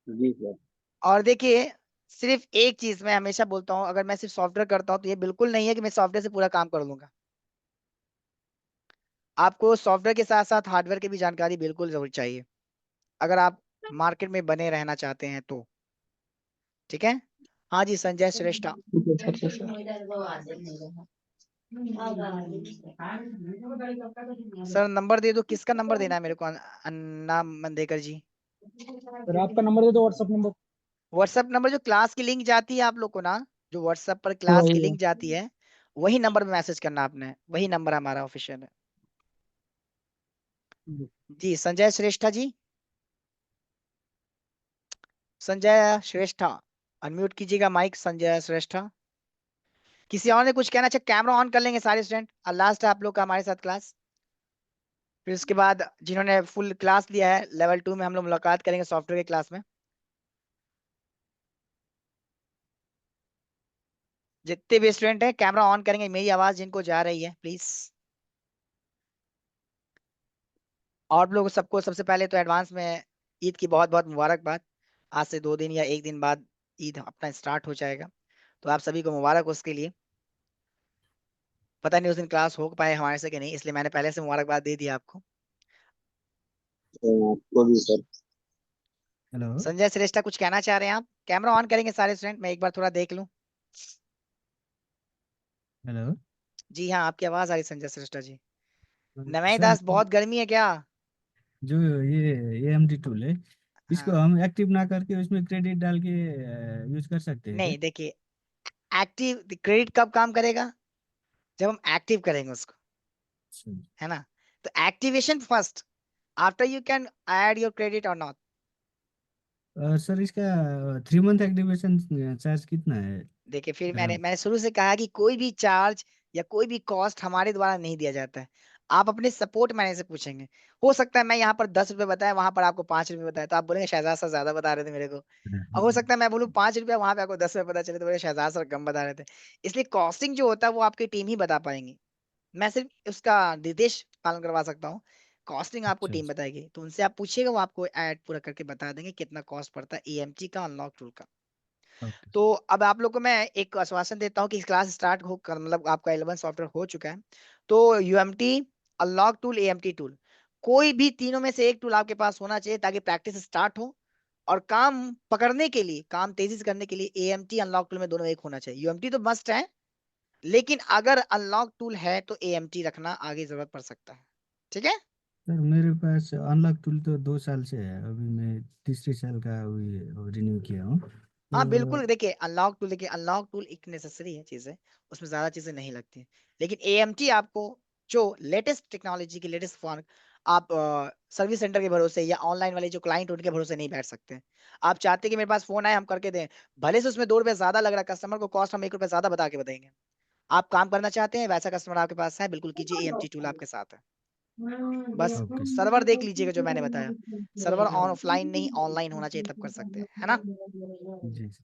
जी सर। और देखिए सिर्फ एक चीज मैं हमेशा बोलता हूँ, अगर मैं सिर्फ सॉफ्टवेयर करता हूँ तो ये बिल्कुल नहीं है कि मैं सॉफ्टवेयर से पूरा काम कर लूंगा। आपको सॉफ्टवेयर के साथ साथ हार्डवेयर की भी जानकारी बिल्कुल जरूर चाहिए, अगर आप मार्केट में बने रहना चाहते हैं तो। ठीक है, हाँ जी संजय श्रेष्ठा। जी सर, जी सर। सर नंबर दे दो, किसका नंबर देना है मेरे को, अन्ना मंदेकर जी। सर आपका नंबर दे दो, व्हाट्सएप नंबर। व्हाट्सएप नंबर जो क्लास की लिंक जाती है आप लोग को ना, जो व्हाट्सएप पर क्लास की वही है। लिंक जाती है, वही नंबर पे मैसेज करना आपने, वही नंबर हमारा ऑफिशियल है। जी संजय श्रेष्ठा जी, संजय श्रेष्ठा, अनम्यूट कीजिएगा माइक संजय श्रेष्ठा। किसी और ने कुछ कहना चाहे, कैमरा ऑन कर लेंगे सारे स्टूडेंट, और लास्ट है आप लोग का हमारे साथ क्लास। फिर उसके बाद जिन्होंने फुल क्लास लिया है लेवल 2 में, हम लोग मुलाकात करेंगे सॉफ्टवेयर के क्लास में। जितने भी स्टूडेंट हैं कैमरा ऑन करेंगे, मेरी आवाज जिनको जा रही है प्लीज। और आप लोग सबको सबसे पहले तो एडवांस में ईद की बहुत बहुत मुबारकबाद। आज से 2 दिन या 1 दिन बाद ईद अपना स्टार्ट हो जाएगा, तो आप सभी को मुबारक उसके लिए। पता नहीं उस दिन क्लास हो पाए हमारे से कि नहीं, इसलिए मैंने पहले से मुबारकबाद दे दिया आपको। आपको भी सर। हेलो। संजय श्रेष्ठा कुछ कहना चाह रहे हैं आप, कैमरा ऑन करेंगे सारे स्टूडेंट, मैं एक बार थोड़ा देख लूं। हेलो। जी हाँ आपकी आवाज आ रही संजय श्रेष्ठा जी। नवाई सर, दास बहुत गर्मी है क्या। जो ये AMD टूल है, इसको हाँ हम एक्टिव ना करके उसमें क्रेडिट डाल के यूज कर सकते हैं क्या? नहीं देखिए, एक्टिव क्रेडिट कब काम करेगा, जब हम एक्टिव करेंगे उसको, अच्छा। है ना। तो activation first, after you can add your credit और नॉट। सर, इसका 3 मंथ एक्टिवेशन चार्ज कितना है? देखिए फिर मैंने अराउंड। मैंने शुरू से कहा कि कोई भी चार्ज या कोई भी कॉस्ट हमारे द्वारा नहीं दिया जाता है। आप अपने सपोर्ट मैनेजर से पूछेंगे। हो सकता है मैं यहाँ पर 10 रुपए बताया, वहां पर आपको 5 रुपए बताया, तो आप बोलेंगे शहजाद सर ज्यादा बता रहे थे मेरे को। और हो सकता है मैं बोलूँ 5 रुपया, वहां पे आपको 10 रुपए पता चले, तो बोले शहजाद सर कम बता रहे थे। इसलिए कॉस्टिंग जो होता है वो आपकी टीम ही बता पाएंगी, मैं सिर्फ उसका निर्देश पालन करवा सकता हूँ। कॉस्टिंग आपको अच्छा, टीम अच्छा। बताएगी, तो उनसे आप पूछिएगा, वो आपको ऐड पूरा करके बता देंगे कितना कॉस्ट पड़ता है EMG का, अनलॉक टूल का। ओके। तो अब आप लोग को मैं एक आश्वासन देता हूँ कि क्लास स्टार्ट हो कर, मतलब आपका 11 सॉफ्टवेयर हो चुका है। तो UMT, unlock tool, AMT tool, कोई भी तीनों में से एक टूल आपके पास होना चाहिए, ताकि प्रैक्टिस स्टार्ट हो। और काम पकड़ने के लिए, काम तेजी से करने के लिए AMT अनलॉक टूल में दोनों एक होना चाहिए। UMT तो मस्ट है, लेकिन अगर अनलॉक टूल है तो AMT रखना आगे जरूरत पड़ सकता है। ठीक है। सर, मेरे पास अनलॉक टूल तो 2 साल से है, अभी मैं तीसरे साल का रिन्यू किया हूँ हाँ तो। बिल्कुल, देखिए अनलॉक टूल, देखिए अनलॉक टूल एक नेसेसरी है चीज है, उसमें ज्यादा चीजें नहीं लगती हैं। लेकिन AMT आपको जो लेटेस्ट टेक्नोलॉजी की लेटेस्ट फॉर्म, आप सर्विस सेंटर के भरोसे या ऑनलाइन वाले जो क्लाइंट उनके भरोसे नहीं बैठ सकते हैं। आप चाहते हैं कि मेरे पास फोन आए हम करके दें, भले से उसमें 2 रुपए ज्यादा लग रहा है, कस्टमर को कॉस्ट हम 1 रुपए ज्यादा बता के बताएंगे। आप काम करना चाहते हैं, वैसा कस्टमर आपके पास है, बिल्कुल कीजिए, AMT टूल आपके साथ है। बस ओके सर्वर देख लीजिएगा जो मैंने बताया, सर्वर ऑफलाइन नहीं ऑनलाइन होना चाहिए, तब कर सकते हैं, है ना। जी सर।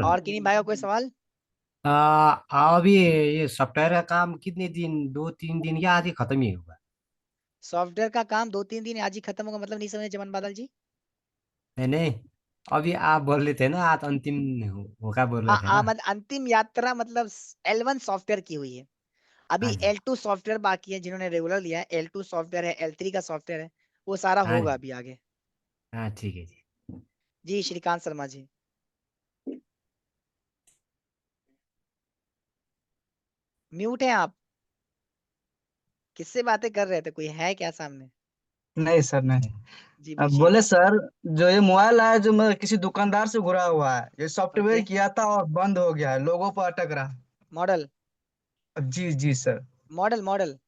और किन्हीं भाई का कोई सवाल? अभी ये सॉफ्टवेयर का काम कितने दिन, 2-3 दिन या आज ही खत्म ही होगा? सॉफ्टवेयर का काम 2-3 दिन आज ही खत्म होगा, मतलब नहीं समझे जमन बादल जी। नहीं नहीं, अभी आप बोल रहे थे ना आज अंतिम होगा बोल रहे थे ना। मतलब अंतिम यात्रा मतलब L1 सॉफ्टवेयर की हुई है, अभी हाँ जी। L2 सॉफ्टवेयर बाकी है, जिन्होंने रेगुलर लिया है, L2 सॉफ्टवेयर है, L3 का सॉफ्टवेयर है, वो सारा हाँ होगा जी। अभी आगे। हाँ ठीक है जी। जी श्रीकांत शर्मा जी। म्यूट है आप, किससे बातें कर रहे थे, कोई है क्या सामने? नहीं सर नहीं। जी अब पूछिए। बोले सर, जो ये मोबाइल है जो मैं किसी दुकानदार से घुरा हुआ है, ये सॉफ्टवेयर ओके, किया था और बंद हो गया है, लोगों पर अटक रहा है। मॉडल जी जी सर। मॉडल मॉडल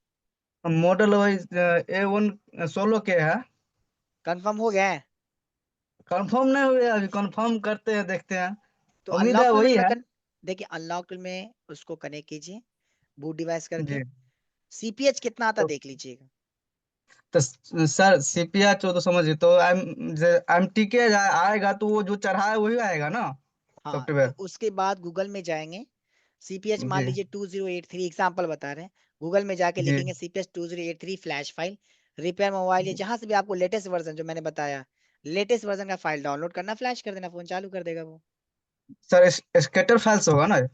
मॉडल वही A1 16 के है। कंफर्म हो गया है? कंफर्म नहीं हुए, अभी कंफर्म करते हैं, देखते हैं। तो उम्मीद है अनलॉक टूल वही में है। देखिए अनलॉक टूल में उसको कनेक्ट कीजिए बूट डिवाइस करके, जी। CPH कितना आता तो, देख लीजिएगा। तो सर CPR 14 समझिए तो MT के आएगा, तो वो जो चढ़ा है वही आएगा ना हाँ तो सॉफ्टवेयर। उसके बाद गूगल में जाएंगे, CPH मान जी लीजिए 2083 एग्जाम्पल बता रहे हैं, गूगल में जाके जी लिखेंगे CPH 2083 flash file, repair mobile या जहां से भी आपको लेटेस्ट वर्जन जो मैंने बताया, लेटेस्ट वर्जन का फाइल डाउनलोड करना, फ्लैश कर देना, फोन चालू कर देगा वो। सर, स्केटर फाइल्स होगा ना?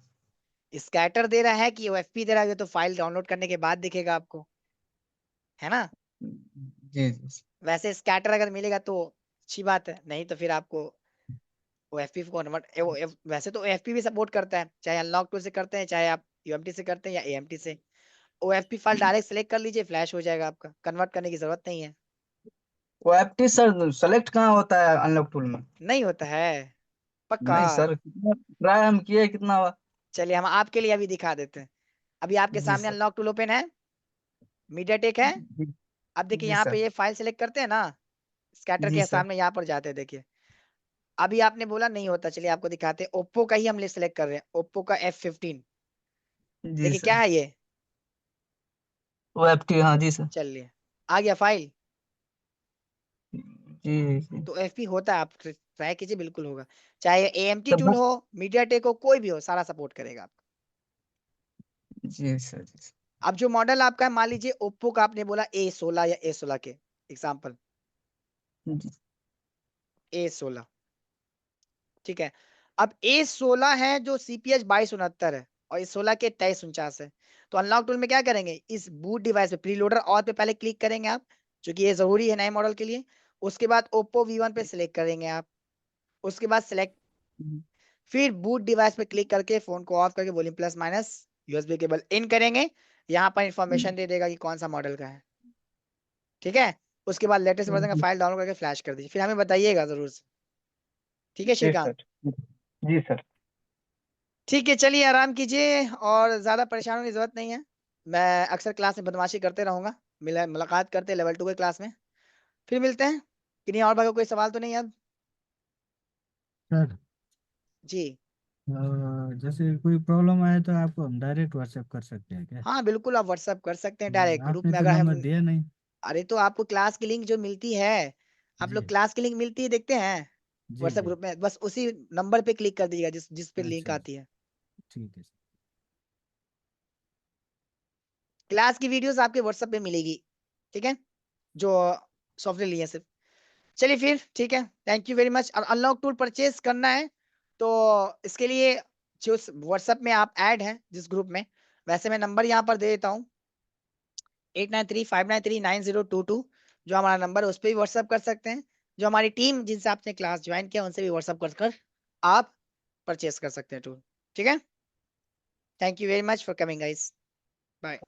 स्कैटर दे रहा है कि OFP दे रहा है, ये तो फाइल डाउनलोड करने के बाद दिखेगा आपको, है ना। जी जी। वैसे स्कैटर अगर मिलेगा तो अच्छी बात है, नहीं तो फिर आपको OFP को कन्वर्ट, वैसे तो OFP भी सपोर्ट करता है, चाहे अनलॉक टूल से करते हैं, चाहे आप UMT से करते हैं या AMT से। OFP फाइल डायरेक्ट सेलेक्ट कर लीजिए, फ्लैश हो जाएगा आपका, कन्वर्ट करने की जरूरत नहीं है। वो एप्टी सर सेलेक्ट कहाँ होता है अनलॉक टूल में? नहीं होता है पक्का। नहीं सर, कितना ट्राई हम किए, कितना हुआ। चलिए हम आपके लिए अभी दिखा देते हैं, अभी आपके जी सामने सर। अनलॉक टूल ओपन है, मीडियाटेक है। जी अब देखिए जी यहाँ सर। पे ये फाइल सेलेक्ट करते हैं ना, स्कैटर जी के सर। सामने यहाँ पर जाते हैं, देखिए अभी आपने बोला नहीं होता, चलिए आपको दिखाते हैं, ओप्पो का ही हम सिलेक्ट कर रहे हैं, ओप्पो का F15। जी देखिए क्या सर। है ये, वो एप्टी, हाँ जी सर। चलिए आ गया फाइल। जी जी। तो FP होता है, आप ट्राई कीजिए, बिल्कुल होगा, चाहे AMT तो टूल बस। हो, मीडियाटेक हो, कोई भी हो, सारा सपोर्ट करेगा आपको। जी सर जी सर। अब जो मॉडल आपका है, मान लीजिए ओप्पो का आपने बोला A16 या A16 के एग्जाम्पल, जी A16 ठीक है। अब A16 है जो CPH 2269 है और A16 के 2349 है, तो अनलॉक टूल में क्या करेंगे, इस बूट डिवाइस पे प्रीलोडर ऑल पे पहले क्लिक करेंगे आप, क्योंकि ये जरूरी है नए मॉडल के लिए। उसके बाद Oppo V1 पे सिलेक्ट करेंगे आप, उसके बाद सिलेक्ट, फिर बूट डिवाइस पे क्लिक करके फोन को ऑफ करके volume plus minus USB cable in करेंगे, यहाँ पर इंफॉर्मेशन दे देगा कि कौन सा मॉडल का है, ठीक है। उसके बाद लेटेस्ट वर्जन का जी। फाइल डाउनलोड करके फ्लैश कर दीजिए, फिर हमें बताइएगा जरूर से, ठीक है जी श्रीकांत। सर। जी सर। ठीक है चलिए आराम कीजिए, और ज्यादा परेशान होने की जरूरत नहीं है, मैं अक्सर क्लास में बदमाशी करते रहूंगा, मुलाकात करते हैं लेवल 2 के क्लास में, फिर मिलते हैं। किन्हीं और भाई को कोई सवाल तो नहीं है अब? सर जी जैसे कोई प्रॉब्लम आए तो आपको हम डायरेक्ट व्हाट्सएप कर सकते हैं क्या? हाँ बिल्कुल, आप व्हाट्सअप कर सकते हैं डायरेक्ट ग्रुप आपने में तो अगर हम, नंबर दिया नहीं। अरे तो आपको क्लास की लिंक जो मिलती है, आप लोग जी क्लास की लिंक मिलती है देखते हैं जी व्हाट्सएप जी। ग्रुप में, बस उसी नंबर पे क्लिक कर दीजिएगा जिस जिस पे लिंक अच्छा आती है। ठीक है सर। क्लास की वीडियोस आपके व्हाट्सएप पे मिलेगी, ठीक है, जो सॉफ्टवेयर लिए सिर्फ। चलिए फिर ठीक है, थैंक यू वेरी मच। और अनलॉक टूल परचेज करना है तो इसके लिए जो व्हाट्सएप में आप ऐड हैं जिस ग्रुप में, वैसे मैं नंबर यहाँ पर दे देता हूँ, 8935939022, जो हमारा नंबर है उस पर भी व्हाट्सएप कर सकते हैं, जो हमारी टीम जिनसे आपने क्लास ज्वाइन किया उनसे भी व्हाट्सएप कर आप परचेज कर सकते हैं टूल, ठीक है। Thank you very much for coming guys, bye.